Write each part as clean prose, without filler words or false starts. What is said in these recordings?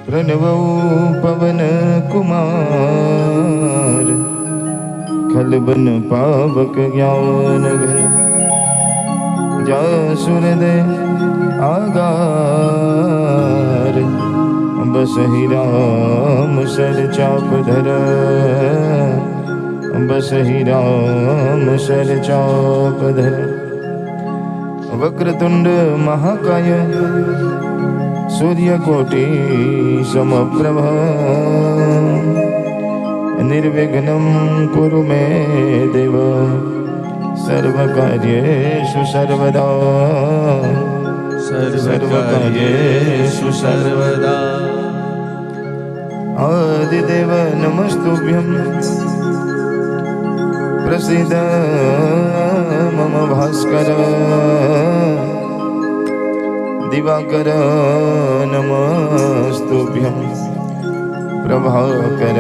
प्रणवौ पवन कुमार खलबन पावक ज्ञान घन जासुरदय आगार बसहि राम सर चाप धर बसहि राम सर चाप धर वक्रतुंड महाकाय सूर्यकोटि समप्रभ निर्विघ्नं कुरु मे देव सर्वकार्येषु सर्वदा सर्वकार्येषु सर्वदा। आदिदेव नमस्तुभ्यं प्रसीद मम भास्कर दिवाकर नमस्तुभ्यं प्रभाकर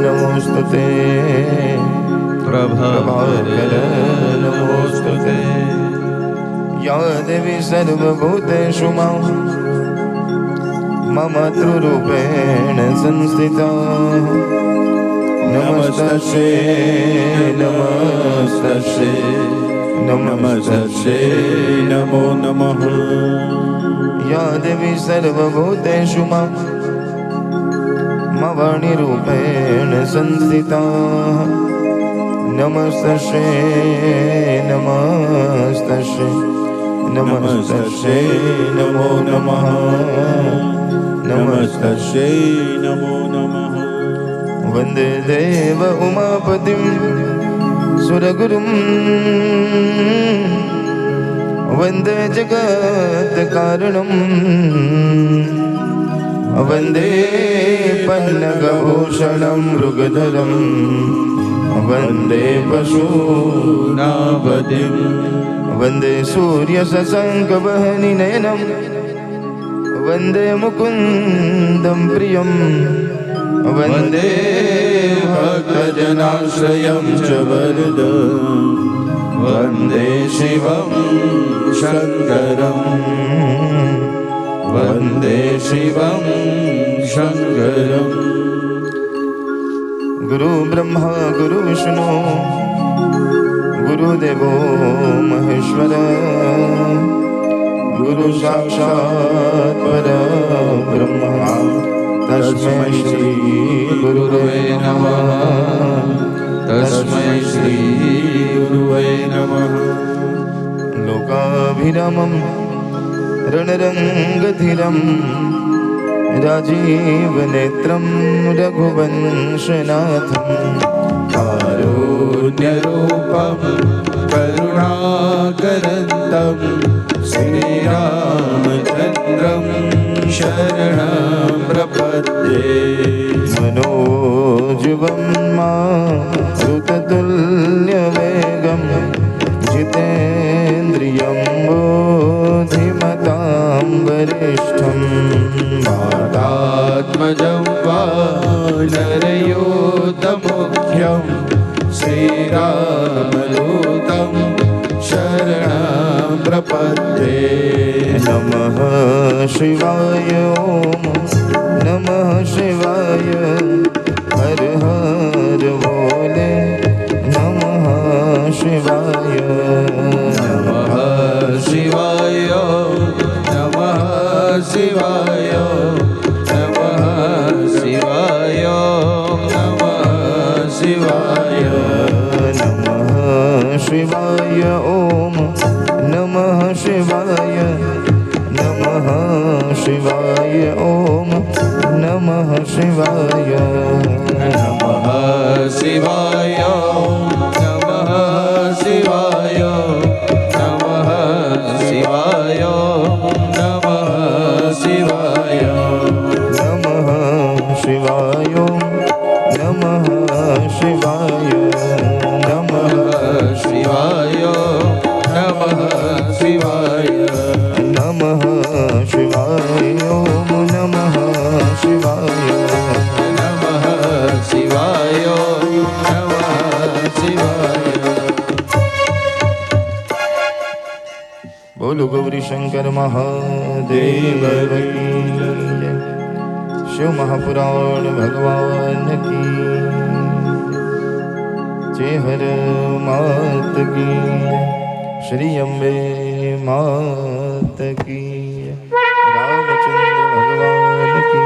नमोस्तुते प्रभाकर नमोस्तुते। या देवी सर्वभूतेषु मां ममतृरूपेण संस्थिता नमस्तस्यै नमस्तस्यै नमस्तस्यै नमो नमः। या देवी सर्वभूतेषु मां मवाणीरूपेण संस्थिता नमस्तस्यै नमस्तस्यै नमस्तस्यै नमो नमः नमस्तस्यै नमो नमः। वन्दे देव उमापतिं सुरगुरुं वन्दे जगत्कारणं वन्दे पन्नगभूषणं मृगधरं वन्दे पशूनापतिं वन्दे सूर्यशशाङ्कवहनिनयनं वन्दे मुकुन्दं प्रियं वन्दे भक्तजनाश्रयं च वरदं वन्दे शिवं शङ्करं वन्दे शिवं शङ्करम्। गुरु ब्रह्मा गुरु विष्णु गुरुदेवो महेश्वर गुरु साक्षात् परब्रह्म तस्मै श्री गुरुवे नमः तस्मै श्री गुरुवे नमः। लोकाभिरामं रणरङ्गधीरं राजीवनेत्रं रघुवंशनाथं कारुण्यरूपं करुणाकरन्तं श्रीरामचन्द्रं शरणं प्रपद्ये। मनोजवं मारुततुल्यवेगं जितेन्द्रियं बुद्धिमतां वरिष्ठं वातात्मजं वानरयोधमुख्यं श्रीरामदूतं शरणं प्रपद्ये। नमः शिवाय ॐ नमः शिवाय हर हर भोले नमः शिवाय नमः शिवाय नमः शिवाय नमः शिवाय नमः शिवाय नमः शिवाय ॐ नमः शिवाय नमः शिवाय ॐ नमः शिवाय नमः शिवाय नमः शिवाय नमः शिवाय नमः शिवाय नमः शिवाय नमः शिवाय नमः शिवाय नमः शिवाय नमः शिवाय नमः शिवाय नमः शिवाय नमः शिवाय। बोलो गौरी शंकर महादेव की जय। शिव महापुराण भगवान की जय। हर मात की श्री अम्बे मात की। रामचंद्र भगवान की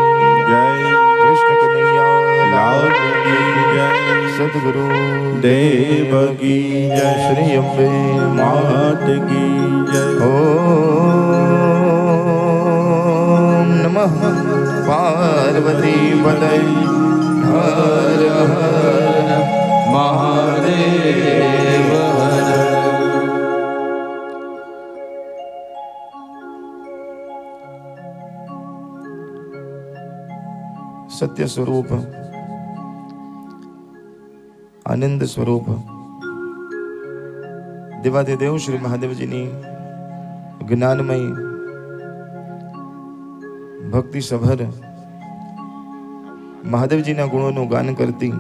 जय। कृष्ण कन्हैया लाल की जय। सद्गुरु देव की जय। श्री अम्बे मात की जय। ओम नमः पार्वती पतये हर हर महादेव हर। सत्य स्वरूप आनंद स्वरूप देवादिदेव श्री महादेवजीनी જ્ઞાનમય ભક્તિ સભર મહાદેવજીના ગુણોનું ગાન કરતી,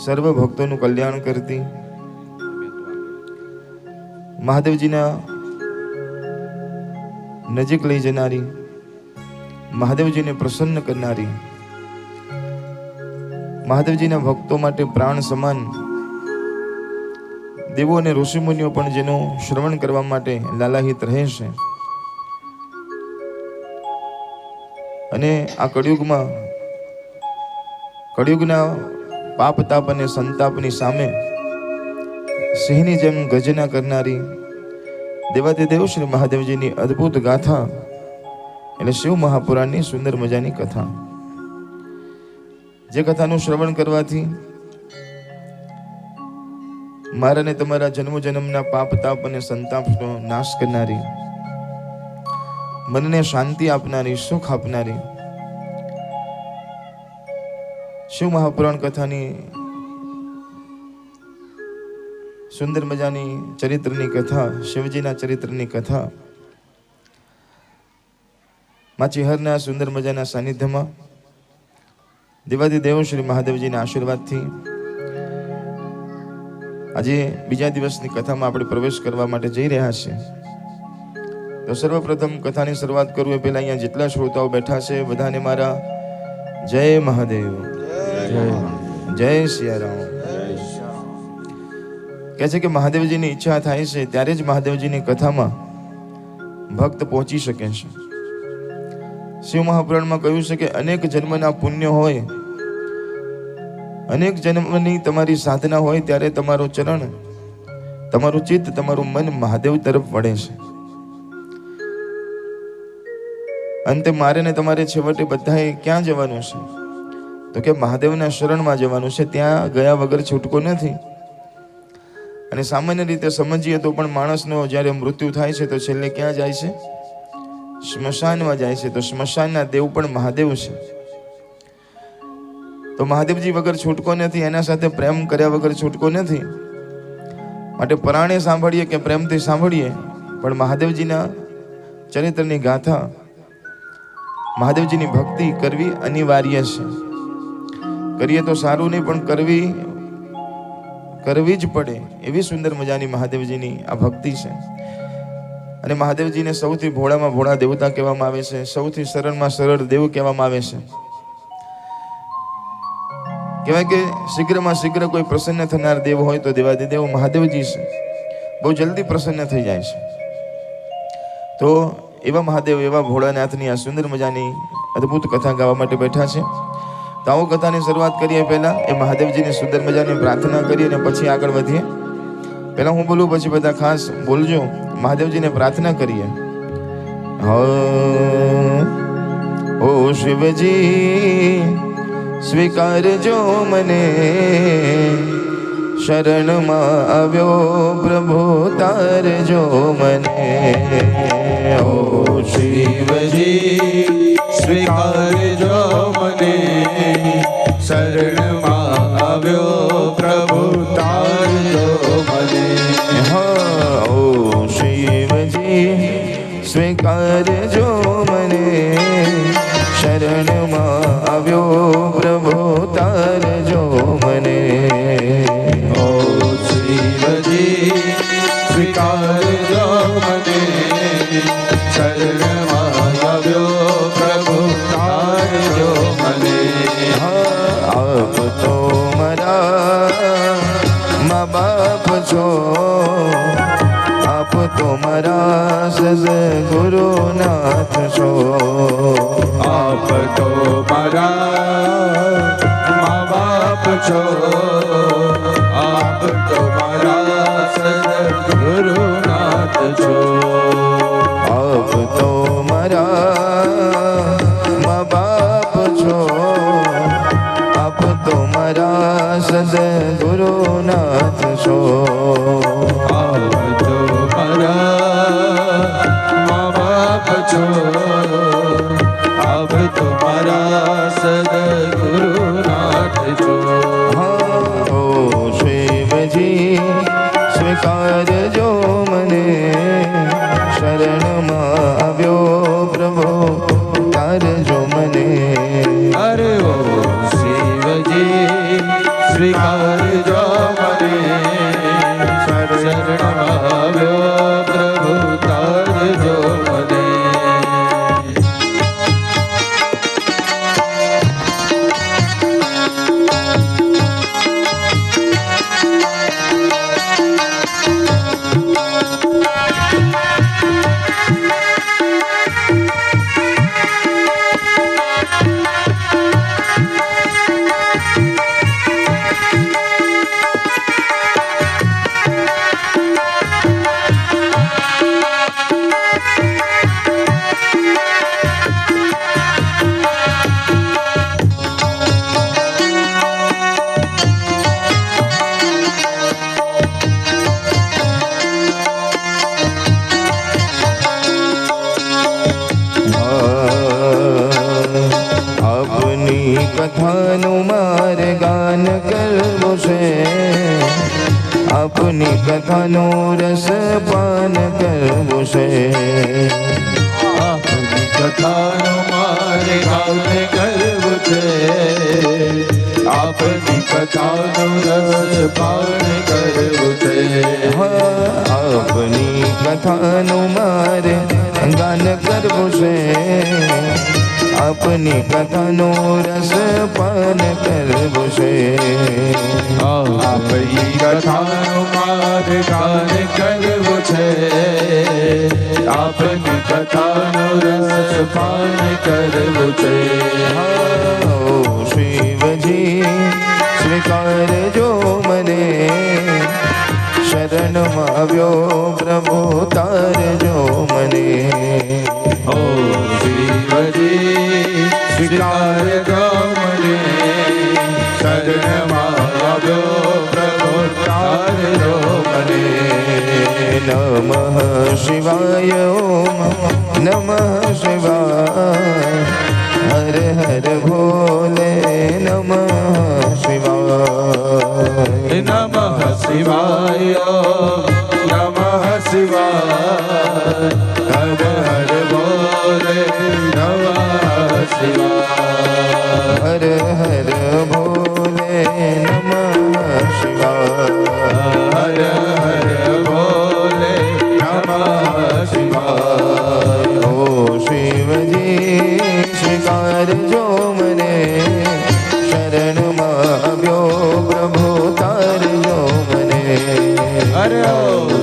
સર્વ ભક્તોનું કલ્યાણ કરતી, મહાદેવજીના નજીક લઈ જનારી, મહાદેવજીને પ્રસન્ન કરનારી, મહાદેવજીના ભક્તો માટે પ્રાણ સમાન, દેવો અને ઋષિમુનિઓ પણ જેનું શ્રવણ કરવા માટે લાલાહિત રહે છે. અને આ કળિયુગના પાપ તાપ અને સંતાપની સામે સિંહની જેમ ગર્જના કરનારી દેવાદિદેવ શ્રી મહાદેવજીની અદ્ભુત ગાથા એટલે શિવ મહાપુરાણની સુંદર મજાની કથા. જે કથાનું શ્રવણ કરવાથી મારા ને તમારા જન્મ જન્મના પાપ તાપ અને સંતાપનો નાશ કરનારી, મનને શાંતિ આપનારી, સુખ આપનારી શિવ મહાપુરાણ કથાની સુંદર મજાની ચરિત્રની કથા, શિવજીના ચરિત્રની કથા માચીહરના સુંદર મજાના સાનિધ્યમાં દેવાદિદેવ શ્રી મહાદેવજીના આશીર્વાદથી આજે બીજા દિવસની કથામાં આપણે પ્રવેશ કરવા માટે જઈ રહ્યા છીએ. તો સર્વપ્રથમ કથાની શરૂઆત કરું એ પહેલા અહીંયા જેટલા શ્રોતાઓ બેઠા છે બધાને મારા જય મહાદેવ, જય સિયારામ. કહે છે કે મહાદેવજીની ઈચ્છા થાય છે ત્યારે જ મહાદેવજીની કથામાં ભક્ત પહોંચી શકે છે. શિવ મહાપુરાણમાં કહ્યું છે કે અનેક જન્મના પુણ્ય હોય, અનેક જન્મની તમારી સાધના હોય ત્યારે તમારું ચરણ, તમારું ચિત્ત, તમારું મન મહાદેવ તરફ વળે છે. અંતે મારે ને તમારે છેવટે બધાએ ક્યાં જવાનું છે? તો કે મહાદેવના શરણમાં જવાનું છે. ત્યાં ગયા વગર છૂટકો નથી. અને સામાન્ય રીતે સમજીએ તો પણ માણસનો જ્યારે મૃત્યુ થાય છે તો છેલ્લે ક્યાં જાય છે? સ્મશાનમાં જાય છે. તો સ્મશાનના દેવ પણ મહાદેવ છે. તો મહાદેવજી વગર છૂટકો નથી, એના સાથે પ્રેમ કર્યા વગર છૂટકો નથી. માટે પરાણે સાંભળીએ કે પ્રેમથી સાંભળીએ, પણ મહાદેવજીના ચરિત્રની ગાથા, મહાદેવજીની ભક્તિ કરવી અનિવાર્ય છે. કરીએ તો સારું નહીં, પણ કરવી જ પડે એવી સુંદર મજાની મહાદેવજીની આ ભક્તિ છે. અને મહાદેવજીને સૌથી ભોળામાં ભોળા દેવતા કહેવામાં આવે છે, સૌથી સરળમાં સરળ દેવ કહેવામાં આવે છે. કહેવાય કે શીઘ્રમાં શીઘ્ર કોઈ પ્રસન્ન થનાર દેવ હોય તો દેવાદિદેવ મહાદેવજી છે. બહુ જલ્દી પ્રસન્ન થઈ જાય છે. તો એવા મહાદેવ, એવા ભોળાનાથની આ સુંદર મજાની અદ્ભુત કથા ગાવા માટે બેઠા છે. તો આવો કથાની શરૂઆત કરીએ. પહેલા એ મહાદેવજીની સુંદર મજાની પ્રાર્થના કરીએ અને પછી આગળ વધીએ. પહેલા હું બોલું, પછી બધા ખાસ બોલજો. મહાદેવજીને પ્રાર્થના કરીએ. ઓ શિવજી સ્વીકારજો મને, શરણમાં આવ્યો પ્રભુ તારજો મને. ઓ શિવજી સ્વીકારજો મને, શરણમાં આવ્યો પ્રભુ તારજો મને. ઓ શિવજી સ્વીકારજો મને, શરણમાં આવ્યો પ્રભુ તારજો મને. ઓ શિવજી સ્વીકારજો મને, શરણમાં આવ્યો પ્રભુ તારજો તો મારા સદગુરુનાથ છો. આપ તો મારા મા બાપ છો. આપ તો મારા સદગુરુનાથ છો. આપ તો મારા મા બાપ છો. આપ તો મારા સદગુરુનાથ છો. આપ તો મારા મા બાપ છો. આપ તો મારા સદગુરુનાથ છો. ઓ શિવજી સ્વીકારજો મને, શરણમાં આવ્યો પ્રભુ તારજો મને. અરે ઓ શિવજી સ્વીકારજો મને, શરણમાં આવ્યો પ્રભુ તારજો મને. આપની કથાનું મારે ગાન કરવું છે. આપની કથાનું રસપાન કરવું છે. આપની કથાનું મારે ગાન કરવું છે. આપની કથાનું રસપાન કરવું છે. આપની કથાનું મારે ગાન કરવું છે. આપની કથાનું રસપાન કરવું છે. આપની કથાનું મારે ગાન કરવું છે. આપની કથાનું રસપાન કરવું છે. ઓ શિવજી સ્વીકારજો મને, શરણમાં આવ્યો પ્રભુ તારજો મને. ઓ શિવજી સ્વીકારજો મને, શરણમાં આવ્યો પ્રભુ તારજો મને. નમઃ શિવાય ઓમ નમઃ શિવાય, હર હર ભોલે નમઃ શિવાય. નમઃ શિવાય નમઃ શિવાય, હર હર બોલે નમઃ શિવાય. હર હર ભોલે નમઃ શિવાય. હર હર બોલે નમઃ શિવાય. ઓ શિવજી સ્વીકારજો મને, શરણમાં આવ્યો પ્રભુ તારજો મને. અરે ઓ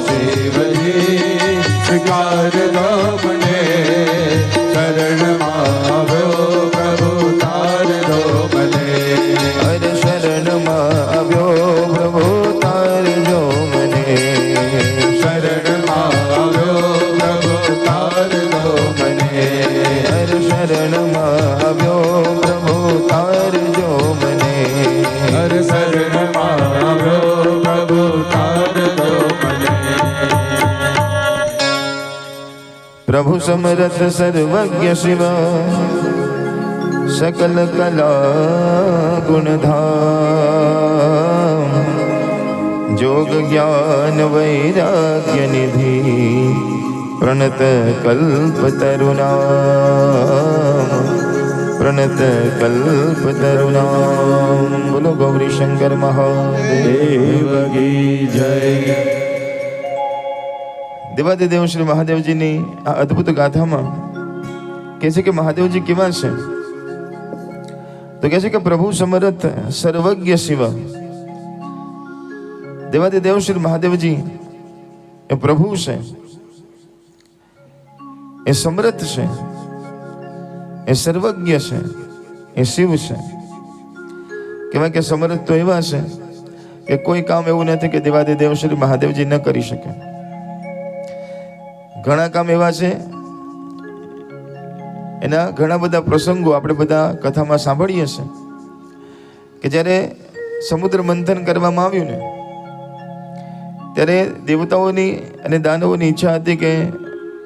શિવજી સ્વીકારજો મને, શરણમાં આવ્યો પ્રભુ તારજો મને. હર શરણમાં આવ્યો પ્રભુ તારજો મને. શરણમાં આવ્યો પ્રભુ તારજો મને. હર શરણમાં આવ્યો પ્રભુ તારજો મને. હર શરણમાં આવ્યો પ્રભુ તારજો મને. પ્રભુ સમરથ સર્વજ્ઞ શિવ, सकल कला गुणधाम, जोग ज्ञान वैराग्य निधि, प्रणत कल्प तरुणाम, प्रणत कल्प तरुणाम। बोलो गौरी शंकर महादेव की जय। દેવાદિદેવ શ્રી મહાદેવજીની આ અદ્ભુત ગાથામાં કહે છે કે મહાદેવજી કેવા છે, તો કહે છે કે પ્રભુ સમર્થ સર્વજ્ઞ શિવ। દેવાદિદેવ શ્રી મહાદેવજી એ પ્રભુ છે એ સમર્થ છે, એ સર્વજ્ઞ છે, એ શિવ છે. કહેવાય કે સમર્થ તો એવા છે કે કોઈ કામ એવું નથી કે દેવાધિદેવ શ્રી મહાદેવજી ન કરી શકે. ઘણા કામ એવા છે, એના ઘણા બધા પ્રસંગો આપણે બધા કથામાં સાંભળીએ છીએ કે જ્યારે સમુદ્ર મંથન કરવામાં આવ્યું ને ત્યારે દેવતાઓની અને દાનવોની ઈચ્છા હતી કે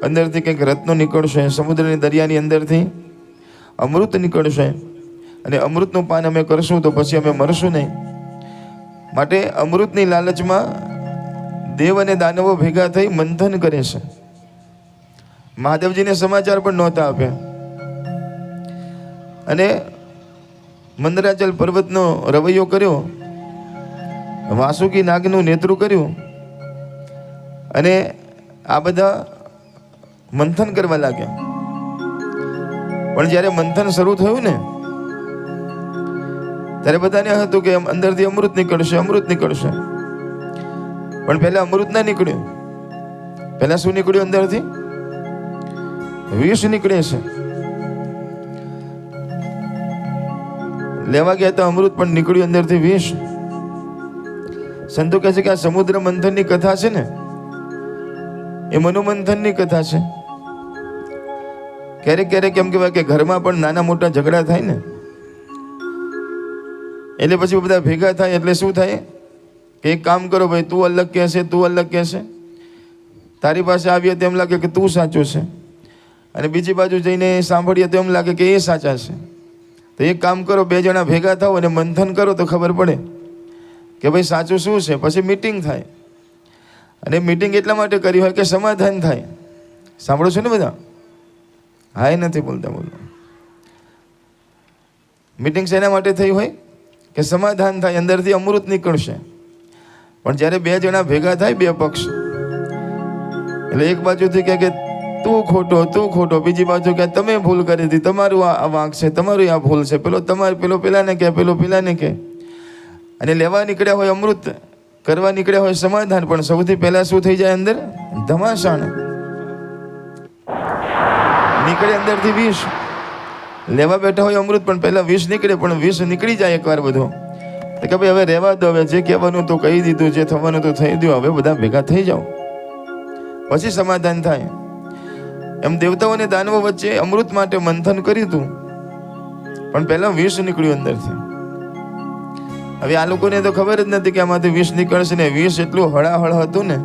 અંદરથી કંઈક રત્નો નીકળશે, સમુદ્રની દરિયાની અંદરથી અમૃત નીકળશે અને અમૃતનું પાન અમે કરશું તો પછી અમે મરશું નહીં. માટે અમૃતની લાલચમાં દેવ અને દાનવો ભેગા થઈ મંથન કરે છે. મહાદેવજીને સમાચાર પણ નહોતા આપ્યા અને મંદરાચલ પર્વતનો રવૈયો કર્યો, વાસુકી નાગનું નેતૃ કર્યું અને આ બધા મંથન કરવા લાગ્યા. પણ જ્યારે મંથન શરૂ થયું ને ત્યારે બધાને હતું કે અંદરથી અમૃત નીકળશે, અમૃત નીકળશે. પણ પહેલા અમૃત ના નીકળ્યું. પહેલા શું નીકળ્યું? અંદરથી વિષ નીકળે છે. લેવા ગયા તો અમૃત, પણ નીકળ્યું અંદરથી વિષ. સંતો કહે છે કે આ સમુદ્ર મંથનની કથા છે ને એ મનોમંથનની કથા છે. ક્યારેક ક્યારેક એમ કહેવાય કે ઘરમાં પણ નાના મોટા ઝઘડા થાય ને એટલે પછી બધા ભેગા થાય એટલે શું થાય કે એક કામ કરો ભાઈ, તું અલગ કહેશે, તું અલગ કહેશે. તારી પાસે આવીએ તો એમ લાગે કે તું સાચો છે અને બીજી બાજુ જઈને સાંભળીએ તો એમ લાગે કે એ સાચા છે. તો એક કામ કરો, બે જણા ભેગા થાઓ અને મંથન કરો તો ખબર પડે કે ભાઈ સાચું શું છે. પછી મીટિંગ થાય અને મીટિંગ એટલા માટે કરી હોય કે સમાધાન થાય. સાંભળો છો ને બધા? હા, એ નથી બોલતા બોલો. મીટિંગ શેના માટે થઈ હોય કે સમાધાન થાય, અંદરથી અમૃત નીકળશે. પણ જ્યારે બે જણા ભેગા થાય, બે પક્ષ, એટલે એક બાજુથી કહે કે તું ખોટો, તું ખોટો, બીજી બાજુ કે તમે ભૂલ કરી હતી, તમારું આ વાંક છે, તમારું આ ભૂલ છે, પેલો પેલાને કહે, પેલો પેલાને કહે. અને લેવા નીકળ્યા હોય અમૃત, કરવા નીકળ્યા હોય સમાધાન, પણ સૌથી પહેલા શું થઈ જાય? અંદર ધમાસાણ નીકળે, અંદરથી વિષ. લેવા બેઠા હોય અમૃત, પણ પહેલા વિષ નીકળે, પણ વિષ નીકળી જાય એકવાર બધો કે ભાઈ હવે રહેવા દો, હવે જે કહેવાનું તો કહી દીધું, જે થવાનું તો થઈ ગયું, હવે બધા ભેગા થઈ જાઓ પછી સમાધાન થાય. એમ દેવતાઓ અને દાનવો વચ્ચે અમૃત માટે મંથન કર્યું હતું, પણ પહેલા વિષ નીકળ્યું અંદરથી. હવે આ લોકોને તો ખબર જ નથી કે આમાંથી વિષ નીકળશે ને. વિષ એટલું હળાહળ હતું ને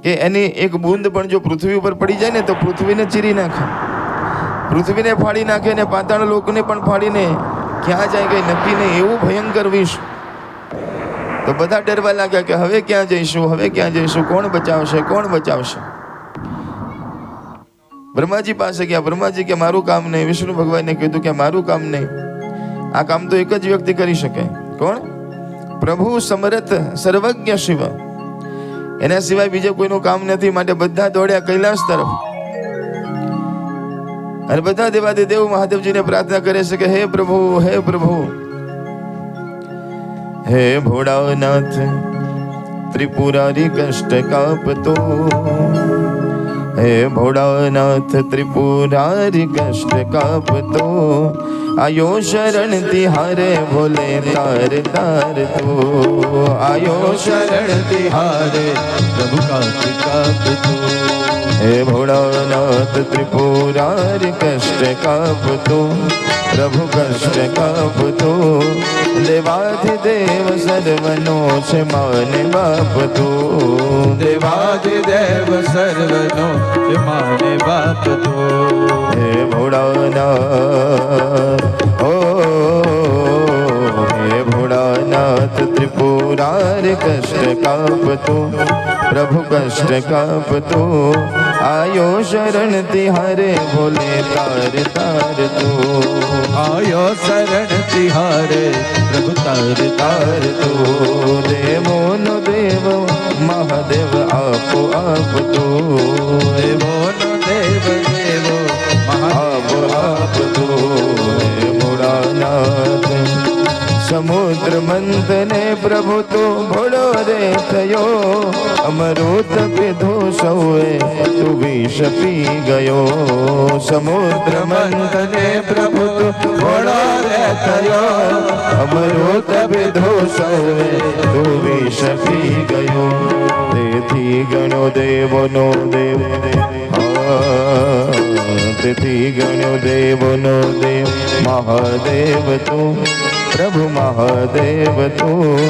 કે એની એક બૂંદ પણ જો પૃથ્વી ઉપર પડી જાય ને તો પૃથ્વીને ચીરી નાખે, પૃથ્વીને ફાડી નાખે ને પાતાળ લોકને પણ ફાડીને ક્યાં જાય કઈ નક્કી નહીં, એવું ભયંકર વિષ. તો બધા ડરવા લાગ્યા કે હવે ક્યાં જઈશું, હવે ક્યાં જઈશું, કોણ બચાવશે, કોણ બચાવશે. બ્રહ્માજી પાસે ગયા. બ્રહ્માજી કે મારું કામ નહીં. વિષ્ણુ ભગવાને કીધું કે મારું કામ નહીં. આ કામ તો એક જ વ્યક્તિ કરી શકે. કોણ? પ્રભુ સમર્થ સર્વજ્ઞ શિવ. એના સિવાય બીજે કોઈનું કામ નથી. માટે બધા દોડ્યા કૈલાસ તરફ અને બધા દેવાધિદેવ મહાદેવજીને પ્રાર્થના કરે છે કે હે પ્રભુ, હે પ્રભુ, હે ભોળાનાથ ત્રિપુરારી કષ્ટ કાપતો, હે ભોળાનાથ ત્રિપુરારી કષ્ટ કાપતો, આયો શરણ તિહારે ભોલે તાર તાર તો, આયો શરણ તિહારે પ્રભુ કાપ કાપતો, હે ભોળાનાથ ત્રિપુરારી કષ્ટ કાપતો, પ્રભુ કષ્ટ કાપતો, દેવાધિદેવ સર્વનો છે માને બાપતો, દેવાધિદેવ સર્વનો છે માને બાપતો, હે ભોળાનાથ ઓ, હે ભોળાનાથ ત્રિપુરારી કષ્ટ કાપતો, પ્રભુ કષ્ટ કાપતો, આયો શરણ તિહારે ભોલે તાર તાર તો, આયો શરણ તિહારે પ્રભુ તાર તાર તો, દેવોનો દેવ મહાદેવ આપો આપતો, દેવોનો દેવ દેવો આપ આપતો, હે ભોળાનાથ સમુદ્ર મંથને પ્રભુ તો ભોળો રે થયો, અમૃત પીધો સૌએ તું વિષ પી ગયો. સમુદ્ર મંથને પ્રભુ તો ભોળો રે થયો, અમૃત પીધો સૌએ તું વિષ પી ગયો. તેથી ગણ્યો દેવોનો દેવ, તેથી ગણ્યો દેવોનો દેવ, મહાદેવ તું પ્રભુ મહાદેવ તું,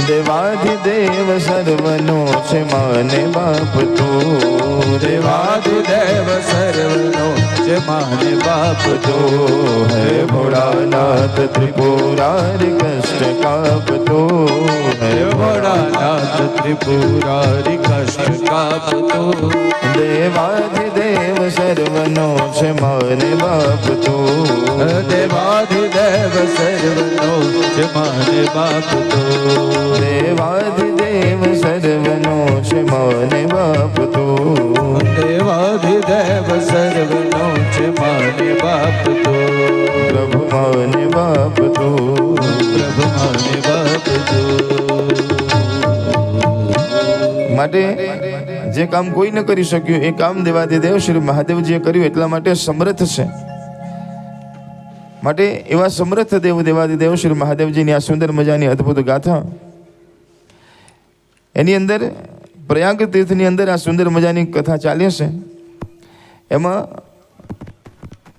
દેવાધિદેવ સર્વનો છે માને બાપ તું, દેવાધિદેવ સર્વનો છે માને બાપ તું. હે ભોળાનાથ ત્રિપુરારી કષ્ટ કાપતો, હે ભોળાનાથ ત્રિપુરારી કષ્ટ કાપતો, દેવાધિદેવ સર્વનો છે માને બાપ તું, દેવાધિદેવ સર્વનો છે માને બાપ તો, દેવાધિદેવ સર્વનો છે માને બાપ તું, દેવાધિદેવ સર્વનો છે માને બાપ તો, પ્રભુ માને બાપ તું, પ્રભુ માને બાપ તો. માટે જે કામ કોઈ ન કરી શક્યું એ કામ દેવાધિદેવ શ્રી મહાદેવજીએ કર્યું, એટલા માટે સમર્થ છે. માટે એવા સમર્થ દેવ દેવાધિદેવ શ્રી મહાદેવજીની આ સુંદર મજાની અદ્ભુત ગાથા, એની અંદર પ્રયાગ તીર્થની અંદર આ સુંદર મજાની કથા ચાલે છે. એમાં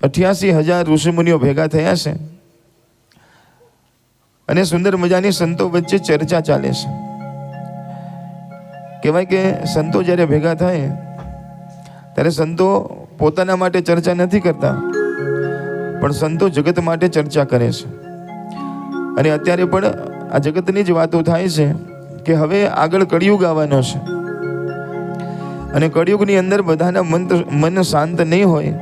88,000 ઋષિમુનિઓ ભેગા થયા છે અને સુંદર મજાની સંતો વચ્ચે ચર્ચા ચાલે છે. કહેવાય કે સંતો જ્યારે ભેગા થાય ત્યારે સંતો પોતાના માટે ચર્ચા નથી કરતા, પણ સંતો જગત માટે ચર્ચા કરે છે. અને અત્યારે પણ આ જગતની જ વાતો થાય છે કે હવે આગળ કળિયુગ આવવાનો છે અને કળિયુગની અંદર બધાના મન શાંત નહીં હોય,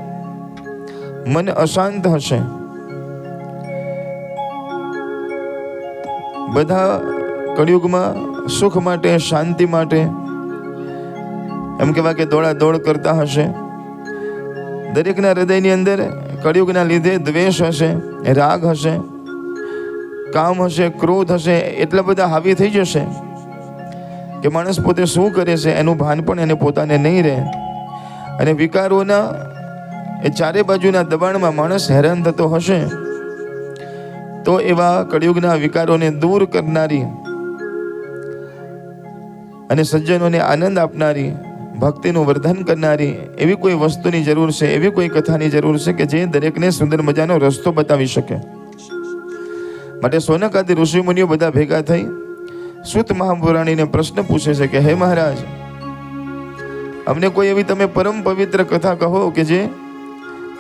મન અશાંત હશે. બધા કળિયુગમાં સુખ માટે, શાંતિ માટે એમ કહેવાય કે દોડાદોડ કરતા હશે. દરેકના હૃદયની અંદર કળિયુગના લીધે દ્વેષ હશે, રાગ હશે, કામ હશે, ક્રોધ હશે, એટલા બધા હાવી થઈ જશે કે માણસ પોતે શું કરે છે એનું ભાન પણ એને પોતાને નહીં રહે. અને વિકારોના એ ચારે બાજુના દબાણમાં માણસ હેરાન થતો હશે. તો એવા કળિયુગના વિકારોને દૂર કરનારી અને સજ્જનોને આનંદ આપનારી, ભક્તિનું વર્ધન કરનારી એવી કોઈ વસ્તુની જરૂર છે, એવી કોઈ કથાની જરૂર છે કે જે દરેકને સુંદર મજાનો રસ્તો બતાવી શકે. માટે સોનક આદિ ઋષિમુનિઓ બધા ભેગા થઈ સૂત મહાપુરાણીને પ્રશ્ન પૂછે છે કે હે મહારાજ, અમને કોઈ એવી તમે પરમ પવિત્ર કથા કહો કે જે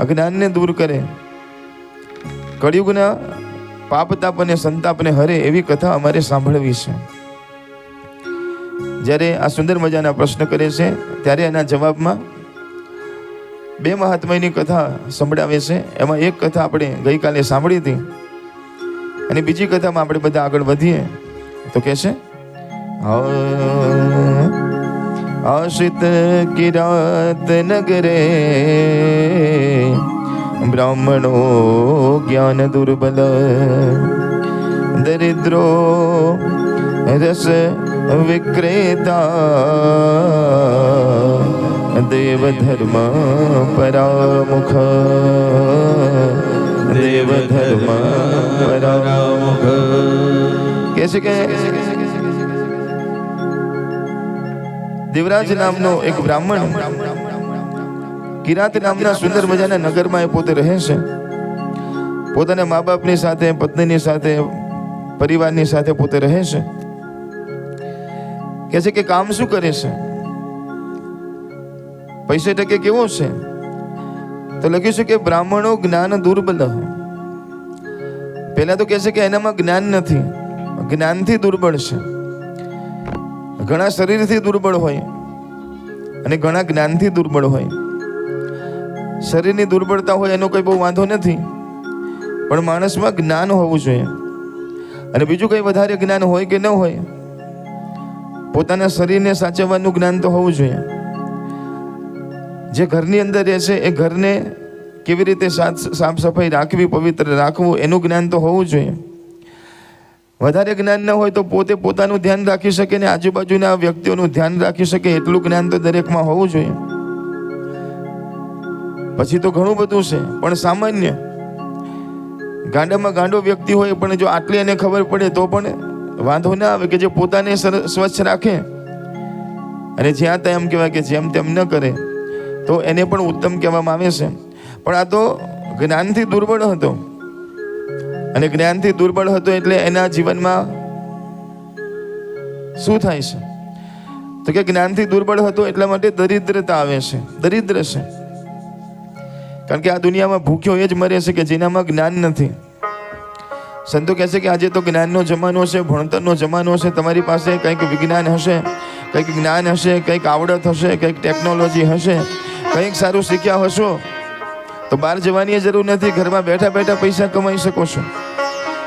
અજ્ઞાનને દૂર કરે, કળિયુગના પાપ તાપ અને સંતાપને હરે એવી કથા અમારે સાંભળવી છે. જ્યારે આ સુંદર મજાના પ્રશ્ન કરે છે ત્યારે એના જવાબમાં 2 મહાત્માની કથા સંભળાવે છે. એમાં એક કથા આપણે ગઈકાલે સાંભળી હતી અને બીજી કથામાં આપણે બધા આગળ વધીએ તો કહે છે, આશિત કિરાત નગરે બ્રાહ્મણો જ્ઞાન દુર્બલ, દરિદ્રો રસ વિક્રેતા, દેવ ધર્મ પરામુખ, દેવ ધર્મ પરામુખ. કે છે કે દેવરાજ નામનો એક બ્રાહ્મણ કિરાત નામના સુંદર મજાના નગરમાં એ પોતે રહે છે. પોતાના મા બાપની સાથે, પત્નીની સાથે, પરિવારની સાથે પોતે રહે છે. કહે છે કે કામ શું કરે છે, પૈસે ટકે કેવો છે, તો લખ્યું છે કે બ્રાહ્મણો જ્ઞાન દુર્બલ. પહેલા તો કહે છે કે એનામાં જ્ઞાન નથી, જ્ઞાનથી દુર્બળ છે. ઘણા શરીરથી દુર્બળ હોય અને ઘણા જ્ઞાનથી દુર્બળ હોય. શરીરની દુર્બળતા હોય એનો કોઈ બહુ વાંધો નથી, પણ માણસમાં જ્ઞાન હોવું જોઈએ. અને બીજું કંઈ વધારે જ્ઞાન હોય કે ન હોય, પોતાના શરીરને સાચવવાનું જ્ઞાન તો હોવું જોઈએ. જે ઘરની અંદર રહે છે એ ઘરને કેવી રીતે સાફ સફાઈ રાખવી, પવિત્ર રાખવું, એનું જ્ઞાન તો હોવું જોઈએ. વધારે જ્ઞાન ન હોય તો પોતે પોતાનું ધ્યાન રાખી શકે ને આજુબાજુના વ્યક્તિઓનું ધ્યાન રાખી શકે એટલું જ્ઞાન તો દરેકમાં હોવું જોઈએ. પછી તો ઘણું બધું છે, પણ સામાન્ય ગાંડામાં ગાંડો વ્યક્તિ હોય પણ જો આટલી એને ખબર પડે તો પણ વાંધો ના આવે કે જે પોતાને સ્વચ્છ રાખે અને જ્યાં ત્યાં એમ કહેવાય કે જેમ તેમ ન કરે તો એને પણ ઉત્તમ કહેવામાં આવે છે. પણ આ તો જ્ઞાનથી દુર્બળ હતો, અને જ્ઞાનથી દુર્બળ હતો એટલે એના જીવનમાં શું થાય છે તો કે જ્ઞાનથી દુર્બળ હતો એટલા માટે દરિદ્રતા આવે છે. દરિદ્ર છે કારણ કે આ દુનિયામાં ભૂખ્યો એ જ મરે છે કે જેનામાં જ્ઞાન નથી. સંતો કહે છે કે આજે તો જ્ઞાનનો જમાનો છે, ભણતરનો જમાનો છે. તમારી પાસે કંઈક વિજ્ઞાન હશે, કંઈક જ્ઞાન હશે, કંઈક આવડત હશે, કંઈક ટેકનોલોજી હશે, કંઈક સારું શીખ્યા હશો તો બહાર જવાની જરૂર નથી, ઘરમાં બેઠા બેઠા પૈસા કમાઈ શકો છો.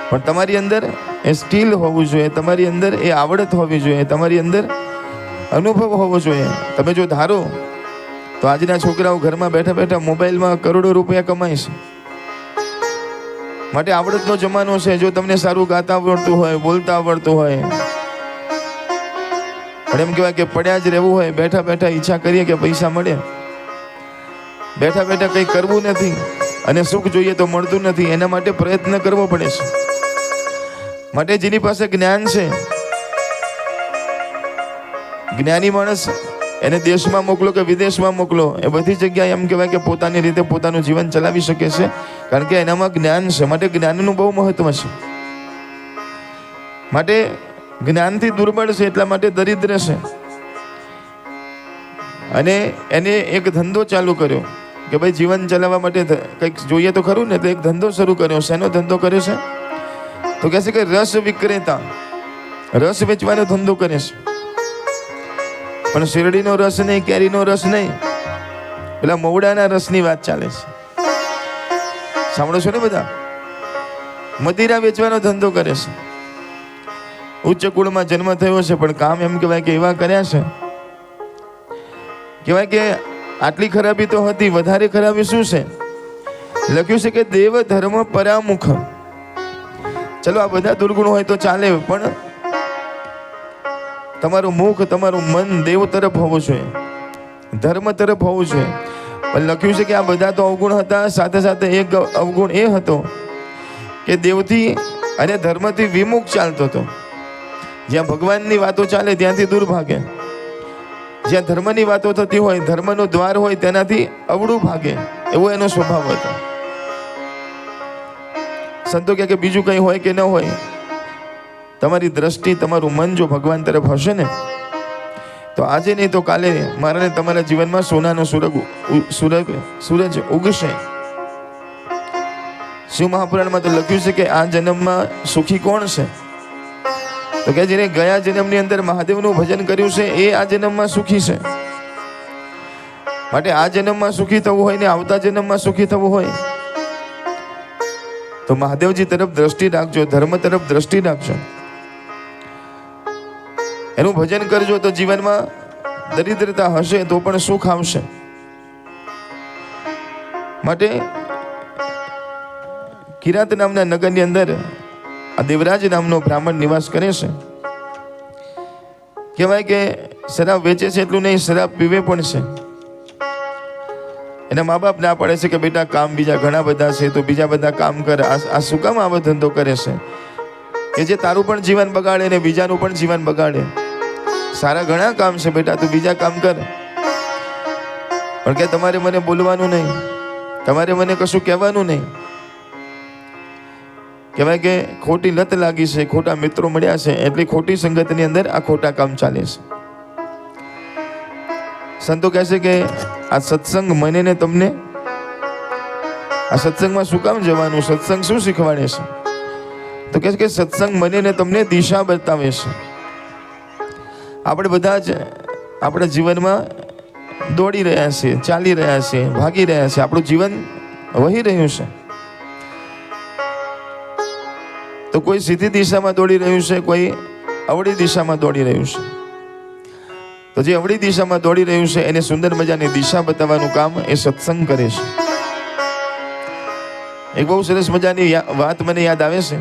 પણ તમારી અંદર એ સ્કિલ હોવું જોઈએ, તમારી અંદર એ આવડત હોવી જોઈએ, તમારી અંદર અનુભવ હોવો જોઈએ. તમે જો ધારો તો આજના છોકરાઓ ઘરમાં બેઠા બેઠા મોબાઈલમાં કરોડો રૂપિયા કમાય છે. માટે આવડતનો જમાનો છે. જો તમને સારું ગાતા આવડતું હોય, બોલતા આવડતું હોય, પણ એમ કહેવાય કે પડ્યા જ રહેવું હોય, બેઠા બેઠા ઈચ્છા કરીએ કે પૈસા મળે, બેઠા બેઠા કંઈ કરવું નથી અને સુખ જોઈએ તો મળતું નથી, એના માટે પ્રયત્ન કરવો પડે છે. માટે જેની પાસે જ્ઞાન છે, જ્ઞાની માણસ, એને દેશમાં મોકલો કે વિદેશમાં મોકલો, એ બધી જગ્યાએ એમ કહેવાય કે પોતાની રીતે પોતાનું જીવન ચલાવી શકે છે, કારણ કે એનામાં જ્ઞાન છે. માટે જ્ઞાનનું બહુ મહત્વ છે. માટે જ્ઞાનથી દુર્બળ છે એટલા માટે દરિદ્ર છે. અને એને એક ધંધો ચાલુ કર્યો કે ભાઈ જીવન ચલાવવા માટે કંઈક જોઈએ તો ખરું ને, તો એક ધંધો શરૂ કર્યો. શેનો ધંધો કર્યો છે તો કહે છે કે રસ વિક્રેતા, રસ વેચવાનો ધંધો કરે છે. પણ શેરડીનો રસ નહીં, કેરીનો રસ નહીં, પેલા મવડાના રસની વાત ચાલે છે. સાંભળો છો ને બધા? મદિરા વેચવાનો ધંધો કરે છે. ઉચ્ચ કુળમાં જન્મ થયો છે પણ કામ એમ કહેવાય કે એવા કર્યા છે, કહેવાય કે આટલી ખરાબી તો હતી, વધારે ખરાબી શું છે? લખ્યું છે કે દેવ ધર્મ પરામુખ. ચલો આ બધા દુર્ગુણ હોય તો ચાલે, પણ તમારું મુખ, તમારું મન દેવ તરફ હોવું જોઈએ, ધર્મ તરફ હોવું જોઈએ. પણ લખ્યું છે કે આ બધા તો અવગુણ હતા, સાથે સાથે એક અવગુણ એ હતો કે દેવથી અને ધર્મથી વિમુખ ચાલતો હતો. જ્યાં ભગવાનની વાતો ચાલે ત્યાંથી દૂર ભાગે, જ્યાં ધર્મની વાતો થતી હોય, ધર્મનો દ્વાર હોય તેનાથી અવળું ભાગે, એવો એનો સ્વભાવ હતો. સંતો કહે કે બીજું કંઈ હોય કે ન હોય, તમારી દ્રષ્ટિ, તમારું મન જો ભગવાન તરફ હશે ને તો આજે નહીં તો કાલે મારાને તમારા જીવનમાં સોનાનો સૂરજ ઉગશે. શિવ મહાપુરાણમાં તો લખ્યું છે કે આ જન્મમાં સુખી કોણ છે તો કે જેને ગયા જન્મની અંદર મહાદેવનું ભજન કર્યું છે એ આ જન્મમાં સુખી છે. માટે આ જન્મમાં સુખી થવું હોય ને આવતા જન્મમાં સુખી થવું હોય તો મહાદેવજી તરફ દ્રષ્ટિ રાખજો, ધર્મ તરફ દ્રષ્ટિ રાખજો, એનું ભજન કરજો તો જીવનમાં દરિદ્રતા હશે તો પણ સુખ આવશે. માટે કિરાત નામના નગરની અંદર આ દેવરાજ નામનો બ્રાહ્મણ નિવાસ કરે છે. કહેવાય કે શરાબ વેચે છે એટલું નહીં, શરાબ પીવે પણ છે. એના મા બાપ ના પાડે છે કે બેટા કામ બીજા ઘણા બધા છે તો બીજા બધા કામ કર. આ શું કામ આવો ધંધો કરે છે કે જે તારું પણ જીવન બગાડે ને બીજાનું પણ જીવન બગાડે? સારા ઘણા કામ છે બેટા, તું બીજા કામ કર. પણ કે તમારે મને બોલવાનું નહીં, તમારે મને કશું કહેવાનું નહીં. કહેવાય કે ખોટી લત લાગી છે, ખોટા મિત્રો મળ્યા છે, એટલી ખોટી સંગતની અંદર આ ખોટા કામ ચાલે છે. સંતો કહે છે કે આ સત્સંગ મને ને તમને, આ સત્સંગમાં શું કામ જવાનું? સત્સંગ શું શીખવાડે છે? તો કહે છે કે સત્સંગ મને ને તમને દિશા બતાવે છે. આપણે બધા જ આપણા જીવનમાં દોડી રહ્યા છીએ, ચાલી રહ્યા છીએ, ભાગી રહ્યા છીએ, આપણું જીવન વહી રહ્યું છે. તો કોઈ સીધી દિશામાં દોડી રહ્યું છે, કોઈ અવળી દિશામાં દોડી રહ્યું છે. તો જે અવળી દિશામાં દોડી રહ્યું છે એને સુંદર મજાની દિશા બતાવવાનું કામ એ સત્સંગ કરે છે. એક બહુ સરસ મજાની વાત મને યાદ આવે છે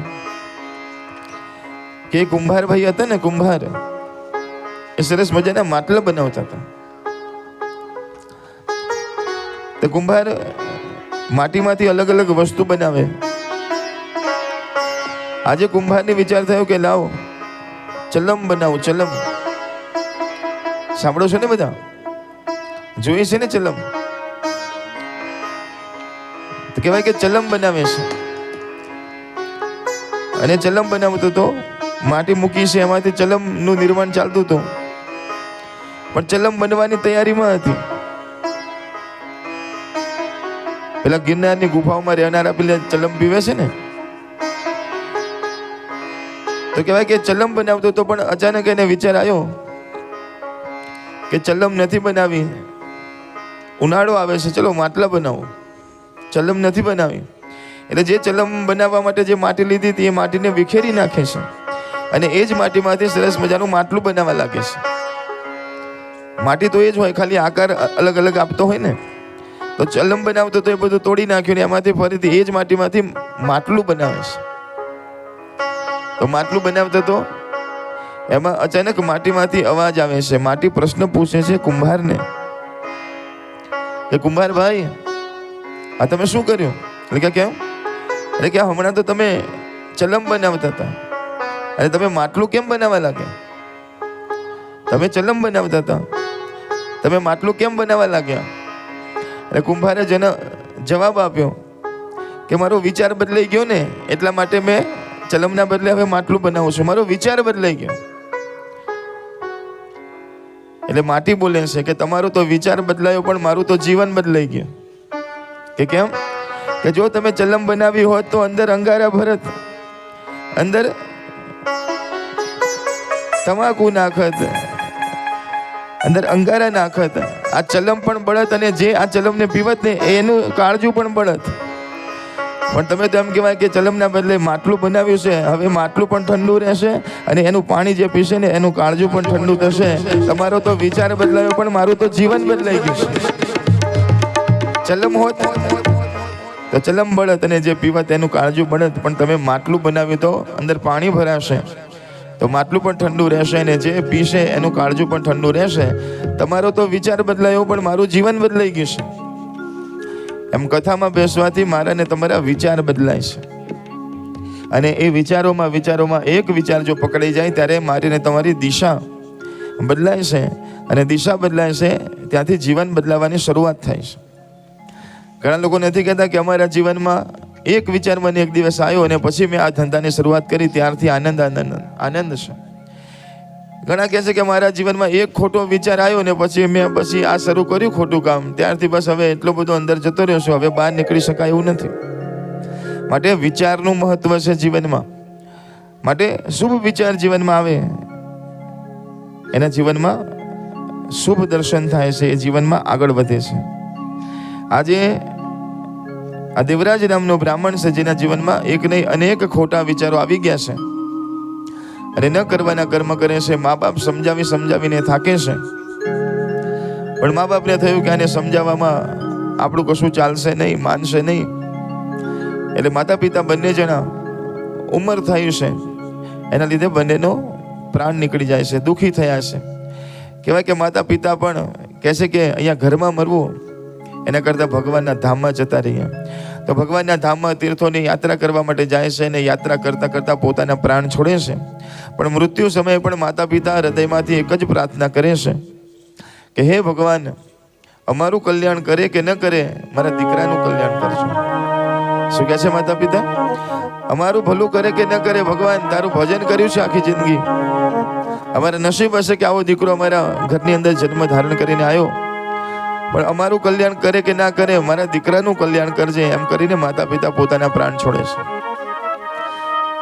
કે કુંભાર ભાઈ હતા ને, કુંભાર, એ સરસ મજાના માટલા બનાવતા હતા. તો કુંભાર માટીમાંથી અલગ અલગ વસ્તુ બનાવે. આજે કુંભારને વિચાર થયો કે લાવો ચલમ બનાવું. ચલમ સાંભળો છો ને બધા? જોઈએ છે ને ચલમ? તો કહેવાય કે ચલમ બનાવે છે. અને ચલમ બનાવતો તો માટી મૂકી છે, એમાંથી ચલમનું નિર્માણ ચાલતું હતું. પણ ચલમ બનવાની તૈયારીમાં હતી. પેલા ગિરનારની ગુફાઓમાં રહેનારા પેલા ચલમ પીવે છે ને, તો કહેવાય કે ચલમ બનાવતો હતો. પણ અચાનક એને વિચાર આવ્યો કે ચલમ નથી બનાવી, ઉનાળો આવે છે, ચલો માટલા બનાવો. ચલમ નથી બનાવી એટલે જે ચલમ બનાવવા માટે જે માટી લીધી હતી એ માટીને વિખેરી નાખે છે અને એ જ માટીમાંથી સરસ મજાનું માટલું બનાવવા લાગે છે. માટી તો એ જ હોય, ખાલી આકાર અલગ અલગ આપતો હોય ને. તો ચલમ બનાવતો તો એ બધું તોડી નાખ્યું ને એમાંથી ફરીથી એ જ માટીમાંથી માટલું બનાવે છે. તો માટલું બનાવતો તો એમાં અચાનક માટીમાંથી અવાજ આવે છે. માટી પ્રશ્ન પૂછે છે કુંભારને કે કુંભાર ભાઈ, આ તમે શું કર્યું? એટલે કે કેમ? એટલે કે હમણાં તો તમે ચલમ બનાવતા હતા અને તમે માટલું કેમ બનાવવા લાગ્યા? તમે ચલમ બનાવતા હતા, તમે માટલું કેમ બનાવવા લાગ્યા? એટલે કુંભારે જવાબ આપ્યો કે મારો વિચાર બદલાઈ ગયો ને, એટલા માટે મેં ચલમના બદલે હવે માટલું બનાવું છું. મારો વિચાર બદલાઈ ગયો. એટલે માટી બોલે છે કે તમારો તો વિચાર બદલાયો પણ મારું તો જીવન બદલાઈ ગયું. કે કેમ? કે જો તમે ચલમ બનાવી હોત તો અંદર અંગારા ભરત, અંદર તમાકુ નાખત, અંદર અંગારા નાખત. આ ચલમ પણ બળત અને જે આ ચલમને પીવત ને એનું કાળજું પણ બળત. પણ તમે તો એમ કહેવાય કે ચલમના બદલે માટલું બનાવ્યું છે, હવે માટલું પણ ઠંડુ રહેશે અને એનું પાણી જે પીશે ને એનું કાળજું પણ ઠંડુ થશે. તમારો તો વિચાર બદલાયો પણ મારું તો જીવન બદલાઈ ગયું છે. ચલમ હોત તો ચલમ બળત અને જે પીવત એનું કાળજું બળત, પણ તમે માટલું બનાવ્યું તો અંદર પાણી ભરાશે તો માટલું પણ ઠંડુ રહેશે અને જે પીશે એનું કાળજું પણ ઠંડુ રહેશે. તમારો તો વિચાર બદલાયો પણ મારું જીવન બદલાઈ ગયું છે. એમ કથામાં બેસવાથી મારા ને તમારા વિચાર બદલાય છે અને એ વિચારોમાં એક વિચાર જો પકડાઈ જાય ત્યારે મારી ને તમારી દિશા બદલાય છે અને દિશા બદલાય છે ત્યાંથી જીવન બદલાવાની શરૂઆત થાય છે. ઘણા લોકો નથી કહેતા કે અમારા જીવનમાં એક વિચાર મને એક દિવસ આવ્યો અને પછી મેં આ ધંધાની શરૂઆત કરી, ત્યારથી આનંદ છે. ઘણા કહે છે કે મારા જીવનમાં એક ખોટો વિચાર આવ્યો ને પછી મેં આ શરૂ કર્યું ખોટું કામ, ત્યારથી બસ હવે એટલો બધો અંદર જતો રહ્યો છું, હવે બહાર નીકળી શકાય એવું નથી. માટે વિચારનું મહત્વ છે જીવનમાં. માટે શુભ વિચાર જીવનમાં આવે એના જીવનમાં શુભ દર્શન થાય છે, એ જીવનમાં આગળ વધે છે. આજે આ દેવરાજ નામનો બ્રાહ્મણ છે જેના જીવનમાં એક નહીં અનેક ખોટા વિચારો આવી ગયા છે અને ન કરવાના કર્મ કરે છે. મા બાપ સમજાવીને થાકે છે, પણ મા બાપને થયું કે આને સમજાવવામાં આપણું કશું ચાલશે નહીં, માનશે નહીં. એટલે માતા પિતા બંને જણા ઉંમર થયું છે એના લીધે બંનેનો પ્રાણ નીકળી જાય છે, દુઃખી થયા છે. કહેવાય કે માતા પિતા પણ કહે છે કે અહીંયા ઘરમાં મરવું એના કરતાં ભગવાનના ધામમાં જતા રહીએ. તો ભગવાનના ધામમાં તીર્થોની યાત્રા કરવા માટે જાય છે અને યાત્રા કરતાં કરતાં પોતાના પ્રાણ છોડે છે. પણ મૃત્યુ સમયે પણ માતા પિતા હૃદયમાંથી એક જ પ્રાર્થના કરે છે કે હે ભગવાન, અમારું કલ્યાણ કરે કે ન કરે, મારા દીકરાનું કલ્યાણ કરજો. શું કહે છે માતા પિતા? અમારું ભલું કરે કે ન કરે, ભગવાન તારું ભજન કર્યું છે આખી જિંદગી, અમારા નસીબ હશે કે આવો દીકરો અમારા ઘરની અંદર જન્મ ધારણ કરીને આવ્યો, પણ અમારું કલ્યાણ કરે કે ના કરે, મારા દીકરાનું કલ્યાણ કરજે. એમ કરીને માતા પિતા પોતાના પ્રાણ છોડે છે.